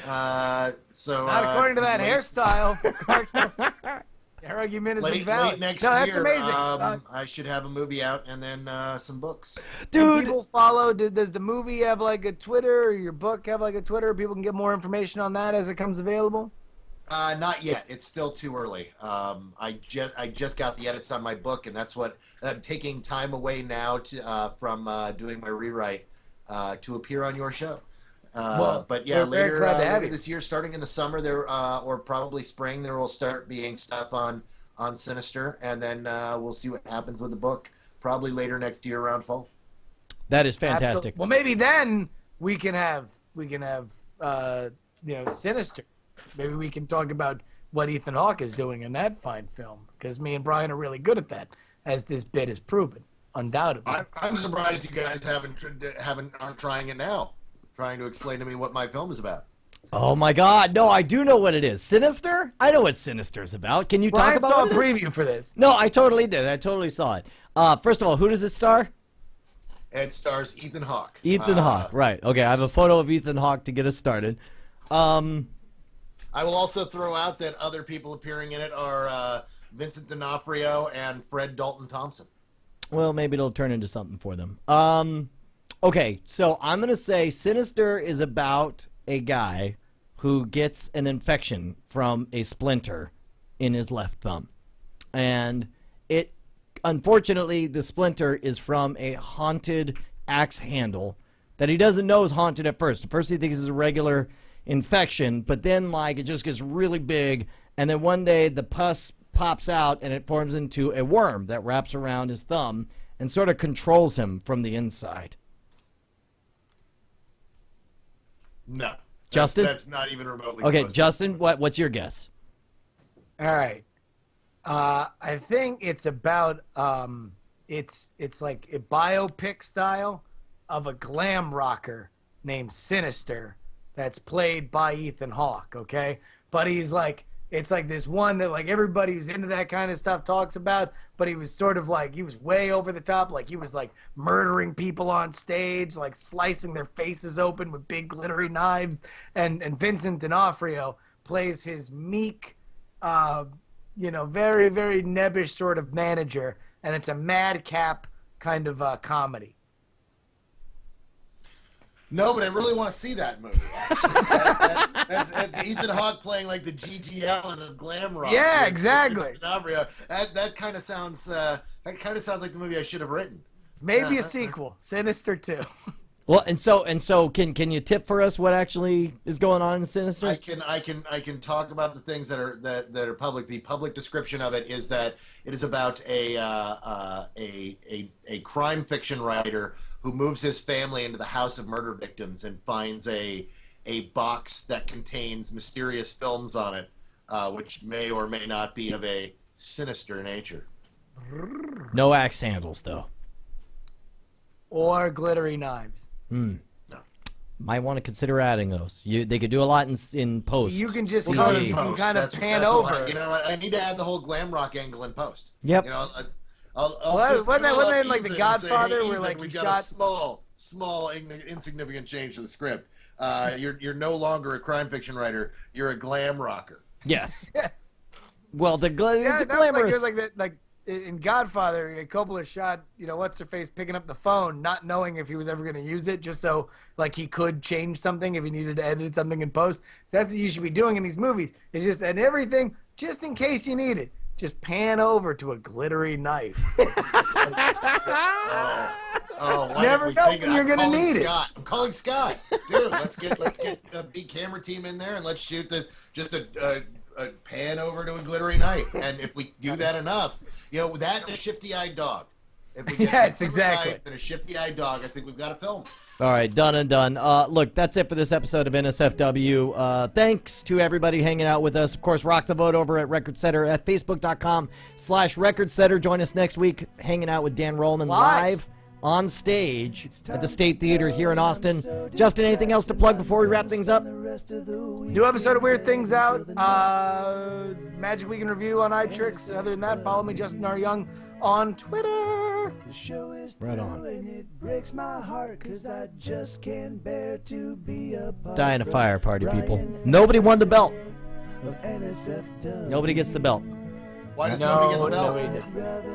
Not according to that hairstyle. Your argument is invalid. Late next that's year, amazing. I should have a movie out and then some books. Dude, people follow. Does the movie have like a Twitter, or your book have like a Twitter? People can get more information on that as it comes available. Not yet. It's still too early. I just got the edits on my book, and that's what I'm taking time away now to from doing my rewrite to appear on your show. But yeah, later this year, starting in the summer, there or probably spring, there will start being stuff on Sinister, and then we'll see what happens with the book. Probably later next year, around fall. that is fantastic. Absolutely. Well, maybe then we can have Sinister. Maybe we can talk about what Ethan Hawke is doing in that fine film, because me and Brian are really good at that, as this bit has proven, undoubtedly. I'm surprised you guys aren't trying it now. Trying to explain to me what my film is about. Oh my God! No, I do know what it is. Sinister? I know what Sinister's about. Can you talk about? I saw what a preview for this. No, I totally did. I totally saw it. First of all, who does it star? It stars Ethan Hawke. Ethan Hawke, right? Okay, I have a photo of Ethan Hawke to get us started. I will also throw out that other people appearing in it are Vincent D'Onofrio and Fred Dalton Thompson. Well, maybe it'll turn into something for them. Okay, so I'm going to say Sinister is about a guy who gets an infection from a splinter in his left thumb. And unfortunately, the splinter is from a haunted axe handle that he doesn't know is haunted at first. At first, he thinks it's a regular infection, but then, like, it just gets really big, and then one day the pus pops out, and it forms into a worm that wraps around his thumb and sort of controls him from the inside. No. Justin? That's not even remotely Okay, close. Justin, what's your guess? All right. I think it's about it's like a biopic style of a glam rocker named Sinister that's played by Ethan Hawke, okay? But he's like, it's like this one that like everybody who's into that kind of stuff talks about, but he was sort of like, he was way over the top, like he was like murdering people on stage, like slicing their faces open with big glittery knives, and Vincent D'Onofrio plays his meek, very, very nebbish sort of manager, and it's a madcap kind of comedy. No, but I really want to see that movie. That's Ethan Hawke playing like the G.G. Allen of glam rock. Yeah, exactly. That kind of sounds like the movie I should have written. Maybe a sequel, Sinister 2. Well, and so can you tip for us what actually is going on in Sinister? I can talk about the things that are public. The public description of it is that it is about a crime fiction writer who moves his family into the house of murder victims and finds a box that contains mysterious films on it, which may or may not be of a sinister nature. No axe handles, though. Or glittery knives. No. Might want to consider adding those. They could do a lot in post. You can just CG. kind of pan that's over. You know what? I need to add the whole glam rock angle in post. Yep. You know, Wasn't that in like The Godfather, where like we he got shot a small, insignificant change to the script. You're no longer a crime fiction writer. You're a glam rocker. Yes. Yes. Well, it's a That glamorous. was like in Godfather, Coppola shot, what's her face picking up the phone, not knowing if he was ever going to use it, just so like he could change something if he needed to edit something in post. So that's what you should be doing in these movies. Is just and everything, just in case you need it, just pan over to a glittery knife. Never know when you're gonna need it. I'm calling Scott, dude. Let's get a big camera team in there and let's shoot this. Just a pan over to a glittery knife, and if we do that enough, that and a shifty-eyed dog. If we get Yes, a exactly. knife and a shifty-eyed dog, I think we've got a film. All right, done and done. Look, that's it for this episode of NSFW. Thanks to everybody hanging out with us. Of course, rock the vote over at Record Setter at facebook.com/Record Setter. Join us next week hanging out with Dan Rollman live on stage at the State Theater here in Austin. Justin, anything else to plug before we wrap things up? New episode of Weird Things out. Magic Week in Review on iTricks. Other than that, follow me, Justin R. Young, on Twitter. Right on. It breaks my heart 'cause I just can't bear to be a part Die in a fire party, people. Ryan Nobody won the belt. of NSFW. Nobody gets the belt Why does nobody get the belt? nobody did.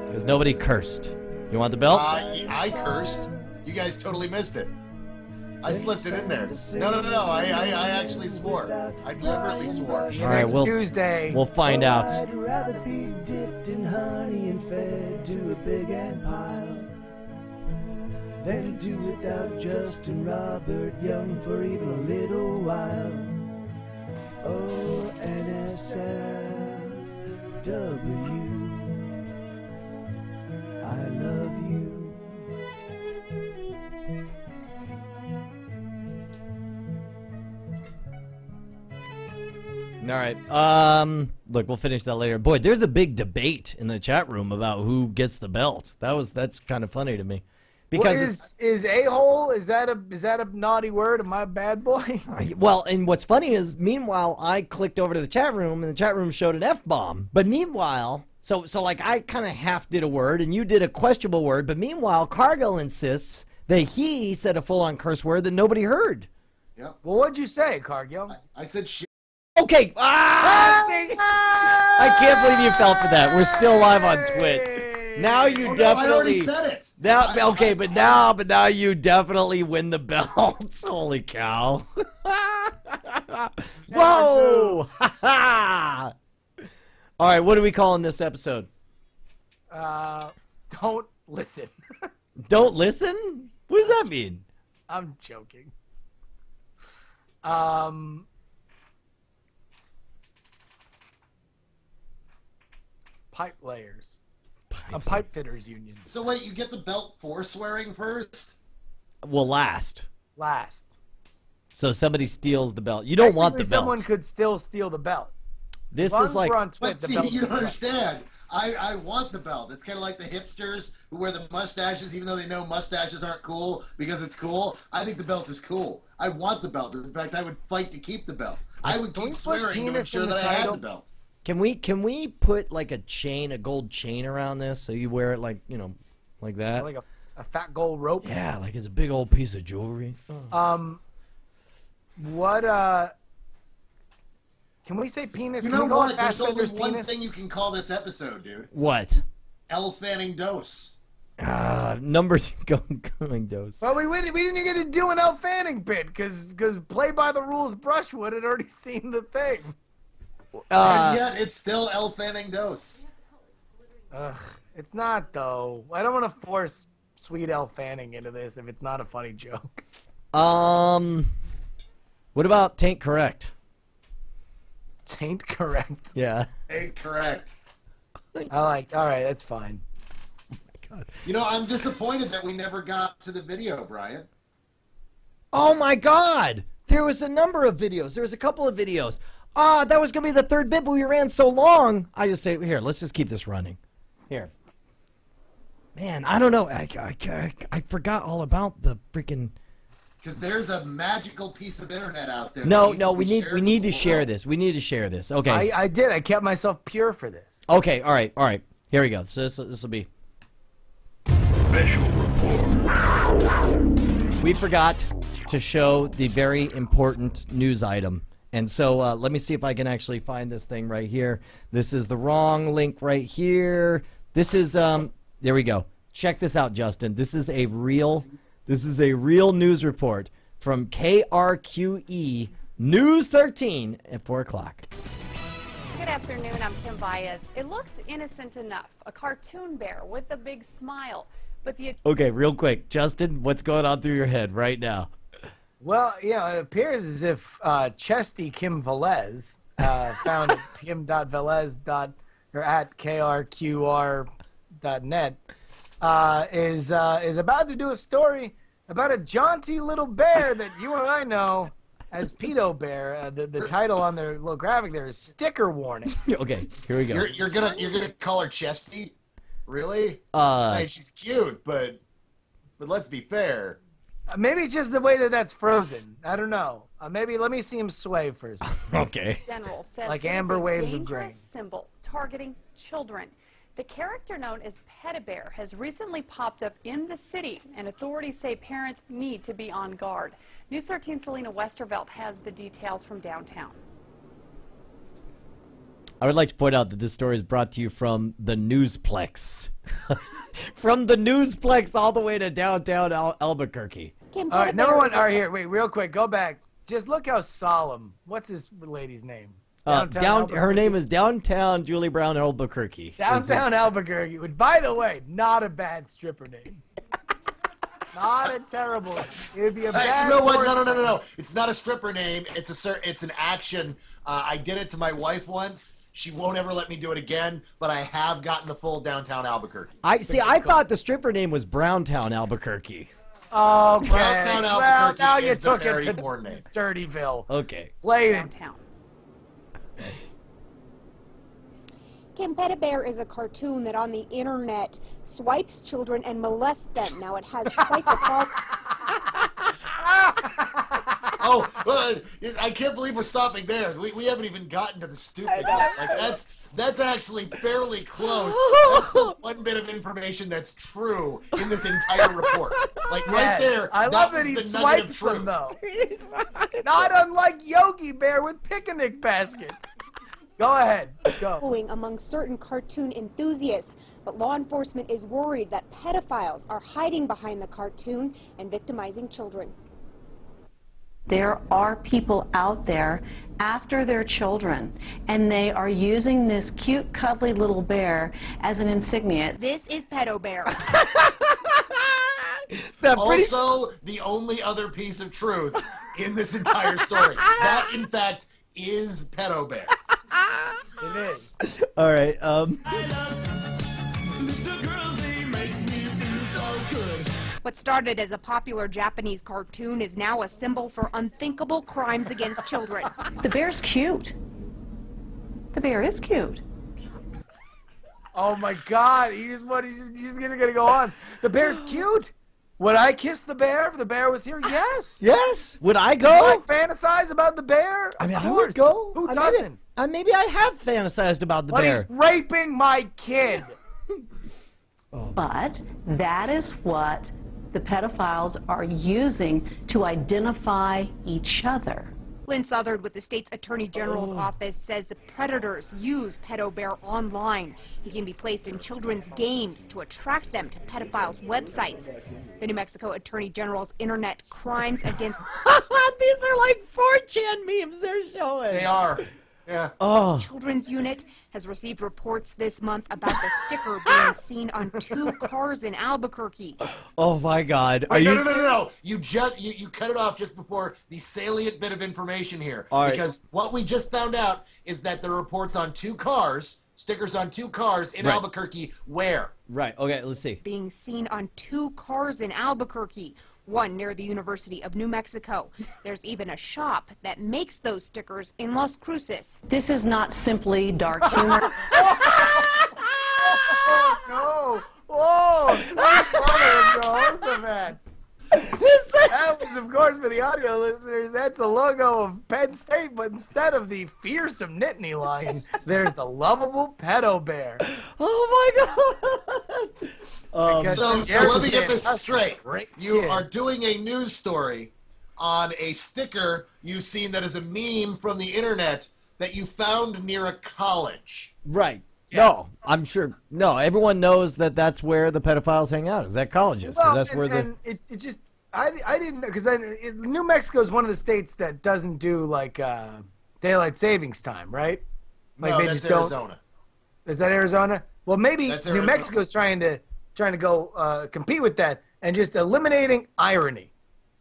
because nobody cursed. You want the belt? I cursed. You guys totally missed it. I slipped it in there. No. I actually swore. I deliberately swore. All right, Next Tuesday. we'll find out. I'd rather be dipped in honey and fed to a big ant pile than do without Justin Robert Young for even a little while. Oh, NSFW, I love you. All right. Look, we'll finish that later. Boy, there's a big debate in the chat room about who gets the belt. That's kind of funny to me. Because is a-hole, is that a naughty word? Am I a bad boy? well, and what's funny is, meanwhile, I clicked over to the chat room, and the chat room showed an F-bomb. But meanwhile, so like I kind of half did a word, and you did a questionable word. But meanwhile, Cargill insists that he said a full-on curse word that nobody heard. Yep. Well, what'd you say, Cargill? I said shit. Okay. I can't believe you fell for that. We're still live on Twitch. Now you definitely. I already said it. But now you definitely win the belt. Holy cow! Whoa! All right, what are we calling this episode? Don't listen. Don't listen? What does that mean? I'm joking. Pipe layers. A pipe fitters union. So wait, you get the belt for swearing first? Well, last. Last. So somebody steals the belt. You don't want the belt. Someone could still steal the belt. This As long is as like. we're on Twitch, But the see, belt's you don't the belt. understand. I want the belt. It's kind of like the hipsters who wear the mustaches even though they know mustaches aren't cool because it's cool. I think the belt is cool. I want the belt. In fact, I would fight to keep the belt. I would keep swearing to penis ensure in the that I had title? the belt. Can we put like a gold chain around this so you wear it like like that? Like a fat gold rope. Yeah, like it's a big old piece of jewelry. What can we say penis? You Can know we call what? it There's fat only fitter's one penis? thing you can call this episode, dude. What? L. Fanning Dose. Numbers going dose. Well, we didn't even get to do an Elle Fanning bit because Play by the Rules Brushwood had already seen the thing. And yet, it's still L. Fanning Dose. Ugh, it's not though. I don't want to force sweet Elle Fanning into this if it's not a funny joke. What about Taint Correct? Taint correct. Yeah. Ain't correct. All right, that's fine. You know, I'm disappointed that we never got to the video, Brian. Oh my God! There was a number of videos. There was a couple of videos. That was gonna be the third bit, but we ran so long. I just say, here, let's just keep this running. Here. Man, I don't know. I forgot all about the freaking. Because there's a magical piece of internet out there. No, that we needs to be need to shared share with the this. We need to share this. Okay. I did. I kept myself pure for this. Okay. All right. Here we go. So this will be. Special report. We forgot to show the very important news item. And so let me see if I can actually find this thing right here. This is the wrong link right here. This is there we go. Check this out, Justin. This is a real news report from KRQE News 13 at 4 o'clock. Good afternoon, I'm Kim Baez. It looks innocent enough, a cartoon bear with a big smile. But the Okay, real quick. Justin, what's going on through your head right now? Well, yeah, it appears as if Chesty Kim Velez, found at kim.velez or at krqr.net, is about to do a story about a jaunty little bear that you and I know as Pedo Bear. The title on their little graphic there is Sticker Warning. Okay, here we go. You're gonna call her Chesty? Really? I mean, she's cute, but But let's be fair. Maybe it's just the way that that's frozen. I don't know. Maybe let me see him sway for a second. Okay. General says Like it is amber a waves of dangerous grain. symbol targeting children. The character known as Pet-a-Bear has recently popped up in the city, and authorities say parents need to be on guard. News 13's Selena Westervelt has the details from downtown. I would like to point out that this story is brought to you from the Newsplex. From the Newsplex all the way to downtown Albuquerque. All right, number one. All right, here, wait, real quick, go back. Just look how solemn. What's this lady's name? Her name is Downtown Julie Brown Albuquerque. Downtown Albuquerque. By the way, not a bad stripper name. Not a terrible one. It would be a bad. You know what? No. It's not a stripper name. It's an action. I did it to my wife once. She won't ever let me do it again, but I have gotten the full Downtown Albuquerque. I thought the stripper name was Browntown Albuquerque. Okay. Browntown Well, Albuquerque now you is the took it very to porn name. Dirtyville. Okay. Play it. Downtown. Kim, Pet-a-Bear is a cartoon that on the internet swipes children and molests them. Now it has quite the fall. I can't believe we're stopping there. We haven't even gotten to the stupid yet. Like that's actually fairly close. That's the one bit of information that's true in this entire report. Like right there. I love that was he the nugget of swipes truth. them though. Not unlike Yogi Bear with picnic baskets. Go ahead. Go. Among certain cartoon enthusiasts, but law enforcement is worried that pedophiles are hiding behind the cartoon and victimizing children. There are people out there after their children, and they are using this cute, cuddly little bear as an insignia. This is Pedo-Bear. Also, the only other piece of truth in this entire story. That, in fact, is Pedo-Bear. It is. All right. What started as a popular Japanese cartoon is now a symbol for unthinkable crimes against children. The bear's cute. The bear is cute. Oh my God! He's gonna go on. The bear's cute. Would I kiss the bear if the bear was here? Yes. Yes. Would I go? Would I fantasize about the bear? I mean, Of I course. would go. Who doesn't? Maybe I have fantasized about the But bear. he's raping my kid. But that is what the pedophiles are using to identify each other. Lynn Southard with the state's Attorney General's office says the predators use Pedo-Bear online. He can be placed in children's games to attract them to pedophiles' websites. The New Mexico Attorney General's Internet Crimes Against... These are like 4chan memes they're showing. They are. Yeah. Oh. Children's Unit has received reports this month about the sticker being seen on 2 cars in Albuquerque. Oh my God! Wait, no. You cut it off just before the salient bit of information here. All right. Because what we just found out is that there are reports on 2 cars, stickers on 2 cars in Albuquerque. Where? Right. Okay. Let's see. Being seen on 2 cars in Albuquerque. One near the University of New Mexico. There's even a shop that makes those stickers in Las Cruces. This is not simply dark humor. Oh, no. Oh, Jehoshaphat. That was, of course, for the audio listeners, that's a logo of Penn State, but instead of the fearsome Nittany lion, there's the lovable Pedo-Bear. Oh my God! So let me get this straight. You are doing a news story on a sticker you've seen that is a meme from the internet that you found near a college. Right. Yeah. No, I'm sure. No, everyone knows that that's where the pedophiles hang out. Is at colleges? Well, that's where it's just I didn't know because New Mexico is one of the states that doesn't do like daylight savings time, right? Like no, they that's just Arizona. Is that Arizona? Well, maybe That's New Arizona. Mexico's trying to go compete with that and just eliminating irony.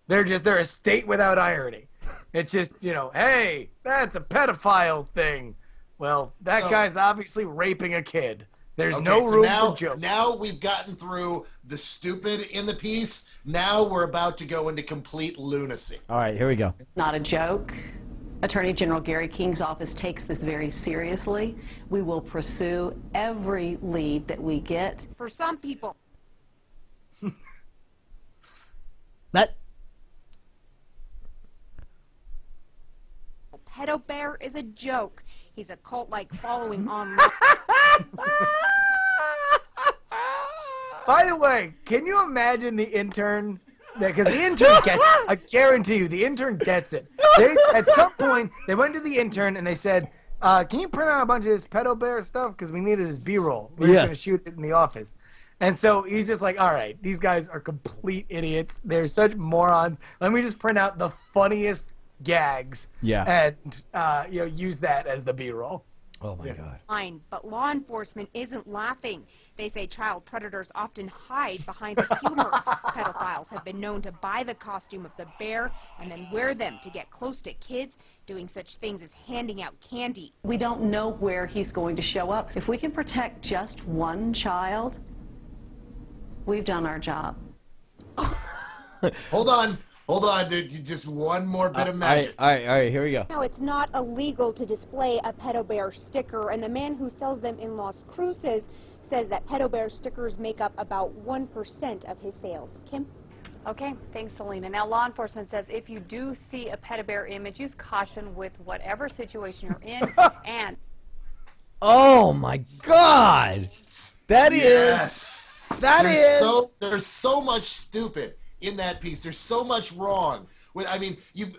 They're a state without irony. It's just, hey, that's a pedophile thing. Well, that guy's obviously raping a kid. There's no room for joke. Now we've gotten through the stupid in the piece. Now we're about to go into complete lunacy. All right, here we go. Not a joke. Attorney General Gary King's office takes this very seriously. We will pursue every lead that we get. For some people. That Pedo Bear is a joke. He's a cult-like following online. By the way, can you imagine the intern? Because the intern gets it. I guarantee you, the intern gets it. At some point, they went to the intern and they said, can you print out a bunch of this Pedo Bear stuff? Because we need it as B-roll. We're just going to shoot it in the office. And so he's just like, all right, these guys are complete idiots. They're such morons. Let me just print out the funniest gags and use that as the B-roll. Oh, my God. Fine, but law enforcement isn't laughing. They say child predators often hide behind the humor. Pedophiles have been known to buy the costume of the bear and then wear them to get close to kids, doing such things as handing out candy. We don't know where he's going to show up. If we can protect just one child, we've done our job. Hold on, dude. Just one more bit of magic. All right, here we go. Now, it's not illegal to display a Pedo Bear sticker, and the man who sells them in Las Cruces says that Pedo Bear stickers make up about 1% of his sales. Kim? Okay, thanks, Selena. Now, law enforcement says if you do see a Pedo Bear image, use caution with whatever situation you're in. And oh my God, there's so much stupid in that piece. There's so much wrong. I mean, you've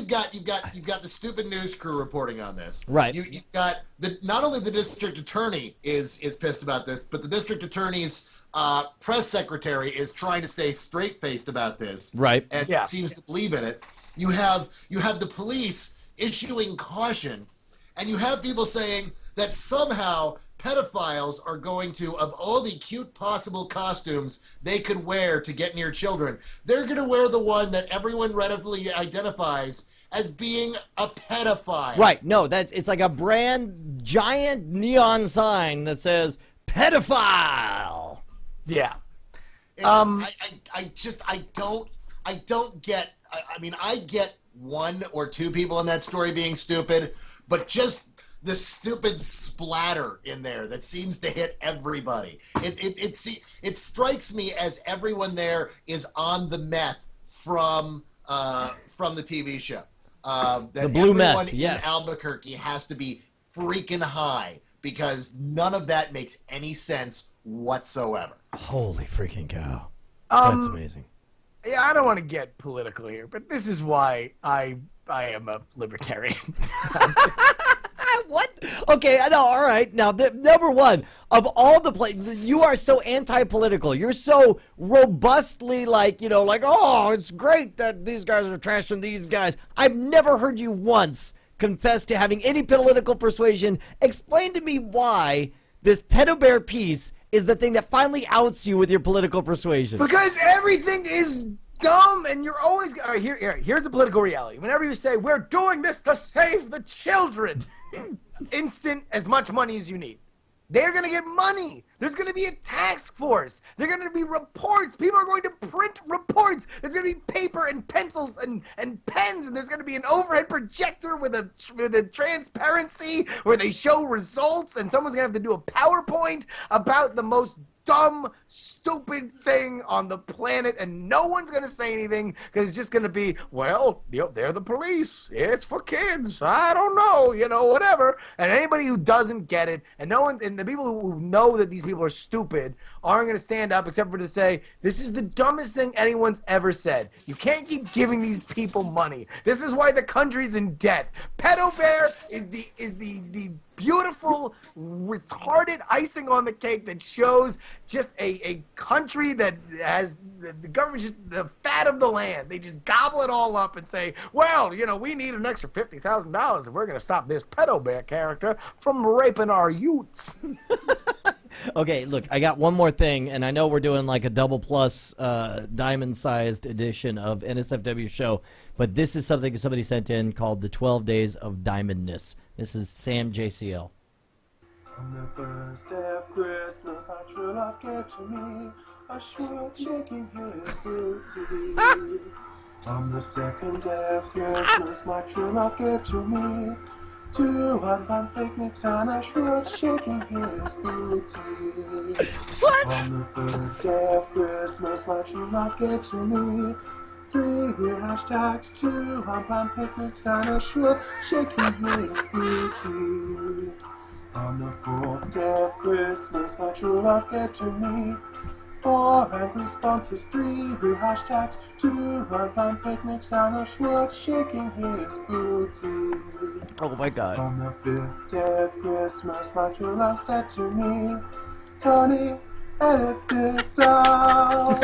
got the stupid news crew reporting on this. Right. You've got not only the district attorney is pissed about this, but the district attorney's press secretary is trying to stay straight-faced about this. Right. And seems to believe in it. You have the police issuing caution, and you have people saying that somehow pedophiles are going to, of all the cute possible costumes they could wear to get near children, they're going to wear the one that everyone readily identifies as being a pedophile. Right. No, it's like a brand giant neon sign that says pedophile. Yeah. I don't get. I mean, I get one or two people in that story being stupid, but just the stupid splatter in there that seems to hit everybody. It strikes me as everyone there is on the meth from the TV show. That the blue everyone meth, yes. in Albuquerque has to be freaking high because none of that makes any sense whatsoever. Holy freaking cow. That's amazing. Yeah, I don't want to get political here, but this is why I am a libertarian. What? Okay, I know. All right. Now, number one, of all the you are so anti-political. You're so robustly oh, it's great that these guys are trashing these guys. I've never heard you once confess to having any political persuasion. Explain to me why this Pedo Bear piece is the thing that finally outs you with your political persuasion. Because everything is dumb, and you're always... All right, here's the political reality. Whenever you say, we're doing this to save the children, instant as much money as you need. They're going to get money. There's going to be a task force. There are going to be reports. People are going to print reports. There's going to be paper and pencils and pens, and there's going to be an overhead projector with a transparency where they show results, and someone's going to have to do a PowerPoint about the most dumb, stupid thing on the planet, and no one's going to say anything because it's just going to be, well, they're the police. It's for kids. I don't know, whatever. And anybody who doesn't get it, and the people who know that these people are stupid aren't going to stand up except for to say, this is the dumbest thing anyone's ever said. You can't keep giving these people money. This is why the country's in debt. Pedo Bear is the beautiful, retarded icing on the cake that shows just a country that has the government just the fat of the land. They just gobble it all up and say, well, we need an extra $50,000 if we're going to stop this Pedo Bear character from raping our youths. Okay, look, I got one more thing, and I know we're doing like a double plus diamond-sized edition of NSFW show, but this is something somebody sent in called the 12 Days of Diamondness. This is Sam JCL. On the first day of Christmas, my true love gave to me a shrill shaking his booty. On the second day of Christmas, my true love gave to me 2 hot picnics and a shrill shaking his booty. What? On the third day of Christmas, my true love gave to me 3 new hashtags, 2 unplanned picnics, and a shrimp shaking his booty. On the 4th day of Christmas, my true love gave to me 4 angry sponsors, 3 new hashtags, 2 unplanned picnics, and a shrimp shaking his booty. Oh my God. On the 5th day of Christmas, my true love said to me, Tony, edit this out.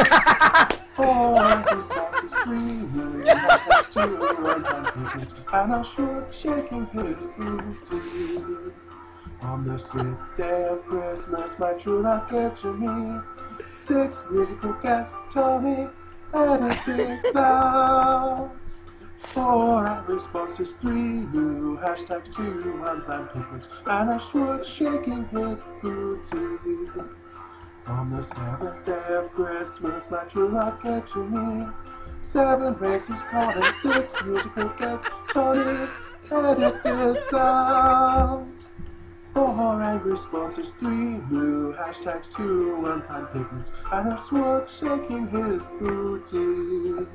4 angry sponsors, 3 new hashtags, 2 unplanned picnics, and a shrimp shaking his booty. On the 6th day of Christmas, my true love gave to me 6 musical guests, Tony, edit this out. 4 angry sponsors, 3 new hashtags, 2 unplanned picnics, and a shrimp shaking his booty. On the 7th day of Christmas, my true love gave to me 7 races called and 6 musical guests, Tony, edit this out. 4 angry sponsors, 3 new hashtags, 2 unplanned picnics, and a sword shaking his booty.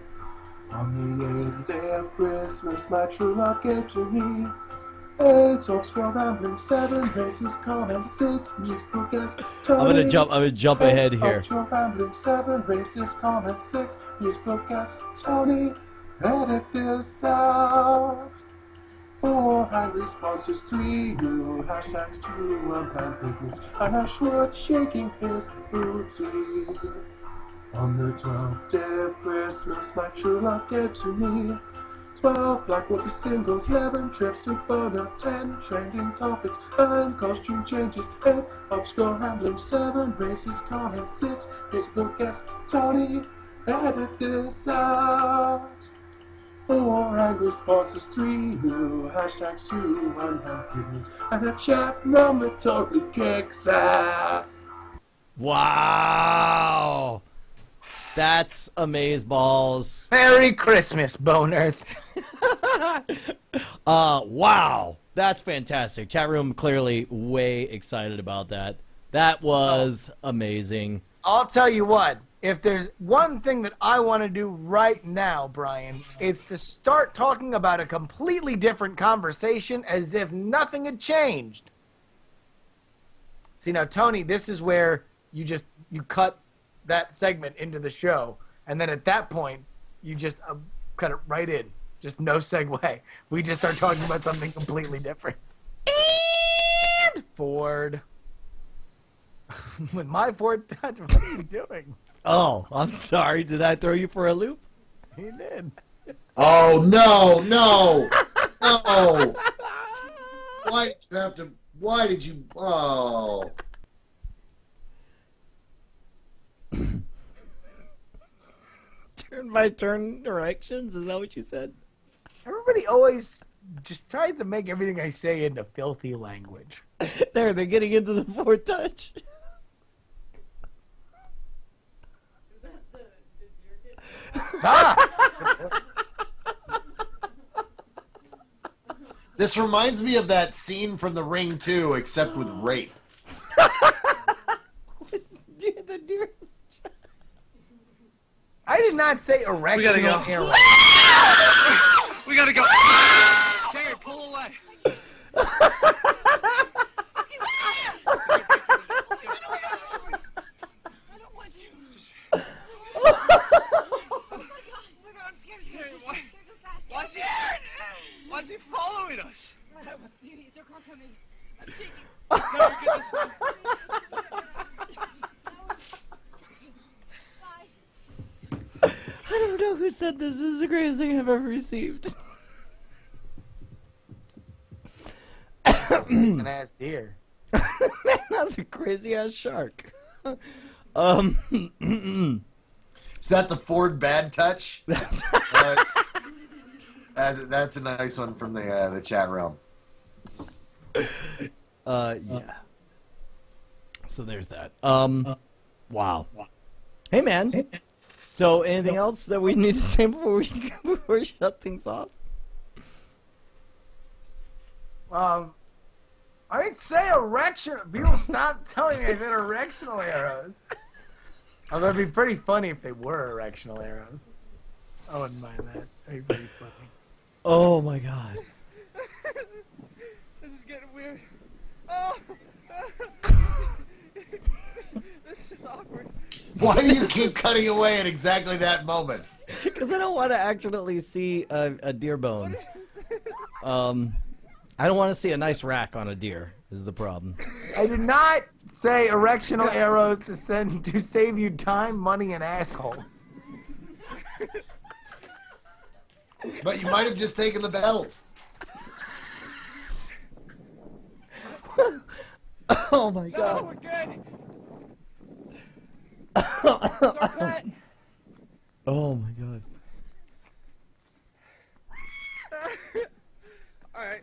On the 8th day of Christmas, my true love gave to me 8 obscure rambling, 7 races calm, and 6 musical guests. I'm gonna jump ahead here. Obscure rambling, 7 races calm, and 6 musical guests. Tony, edit this out. 4 angry sponsors, 3 new hashtags, 2 unplanned picnics, and a sword shaking his booty. On the 12th day of Christmas, my true love gave to me 12 Blackwater singles, 11 trips to Bono, 10 trending topics, 9 costume changes, 8 obscure rambling, 7 races, comments, 6 musical guests. Tony, edit this out. 4 angry sponsors, 3 new hashtags, 2 unplanned picnics, and a chat room that totally kicks ass. Wow. That's amazeballs. Merry Christmas, Bone Earth. Wow. That's fantastic. Chat room clearly way excited about that. That was amazing. I'll tell you what. If there's one thing that I want to do right now, Brian, it's to start talking about a completely different conversation as if nothing had changed. See, now, Tony, this is where you cut that segment into the show, and then at that point, you just cut it right in. Just no segue. We just start talking about something completely different. And Ford. With my Ford Touch, what are you doing? Oh, I'm sorry. Did I throw you for a loop? He did. Oh, no, no, no. Why did you have to, oh. Turn by turn directions? Is that what you said? Everybody always just tries to make everything I say into filthy language. They're getting into the Ford Touch. This reminds me of that scene from The Ring 2, except with rape. The dearest. I did not say erectional We gotta go. error. We gotta go. Terry, pull away. Why is he following us? Is there a car coming? I'm shaking. No, you're good this way. I don't know who said this. This is the greatest thing I've ever received. An ass deer. That's a crazy ass shark. Is that the Ford Bad Touch? That's a nice one from the chat realm. Yeah. So there's that. Wow. Hey, man. So anything else that we need to say before we shut things off? I didn't say erection. People stop telling me I said erectional arrows. It'd be pretty funny if they were erectional arrows. I wouldn't mind that. Are you pretty funny? Oh my god. This is getting weird. Oh! This is awkward. Why do you keep cutting away at exactly that moment? Because I don't want to accidentally see a deer bone. I don't want to see a nice rack on a deer, is the problem. I did not say erectional arrows to save you time, money, and assholes. But you might have just taken the belt. Oh my god. No, we're good. Oh my god. Alright.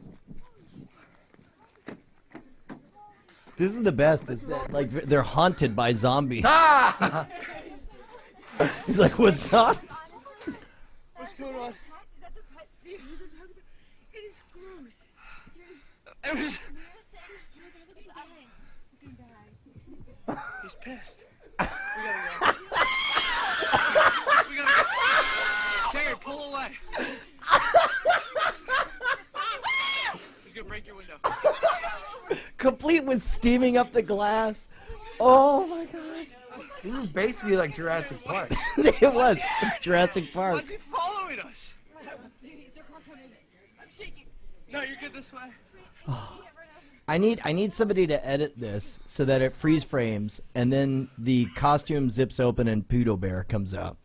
This is the best. Is that, like, they're haunted by zombies. Ah! He's like, what's up? What's going on? It is gross. It was... He's pissed. We gotta go. We gotta go. Terry, pull away. He's gonna break your window. Complete with steaming up the glass. Oh my god. This is basically like Jurassic Park. It was. It's Jurassic Park. Why's he following us? No, you're good this way. I need somebody to edit this so that it freeze frames and then the costume zips open and Poodle Bear comes out.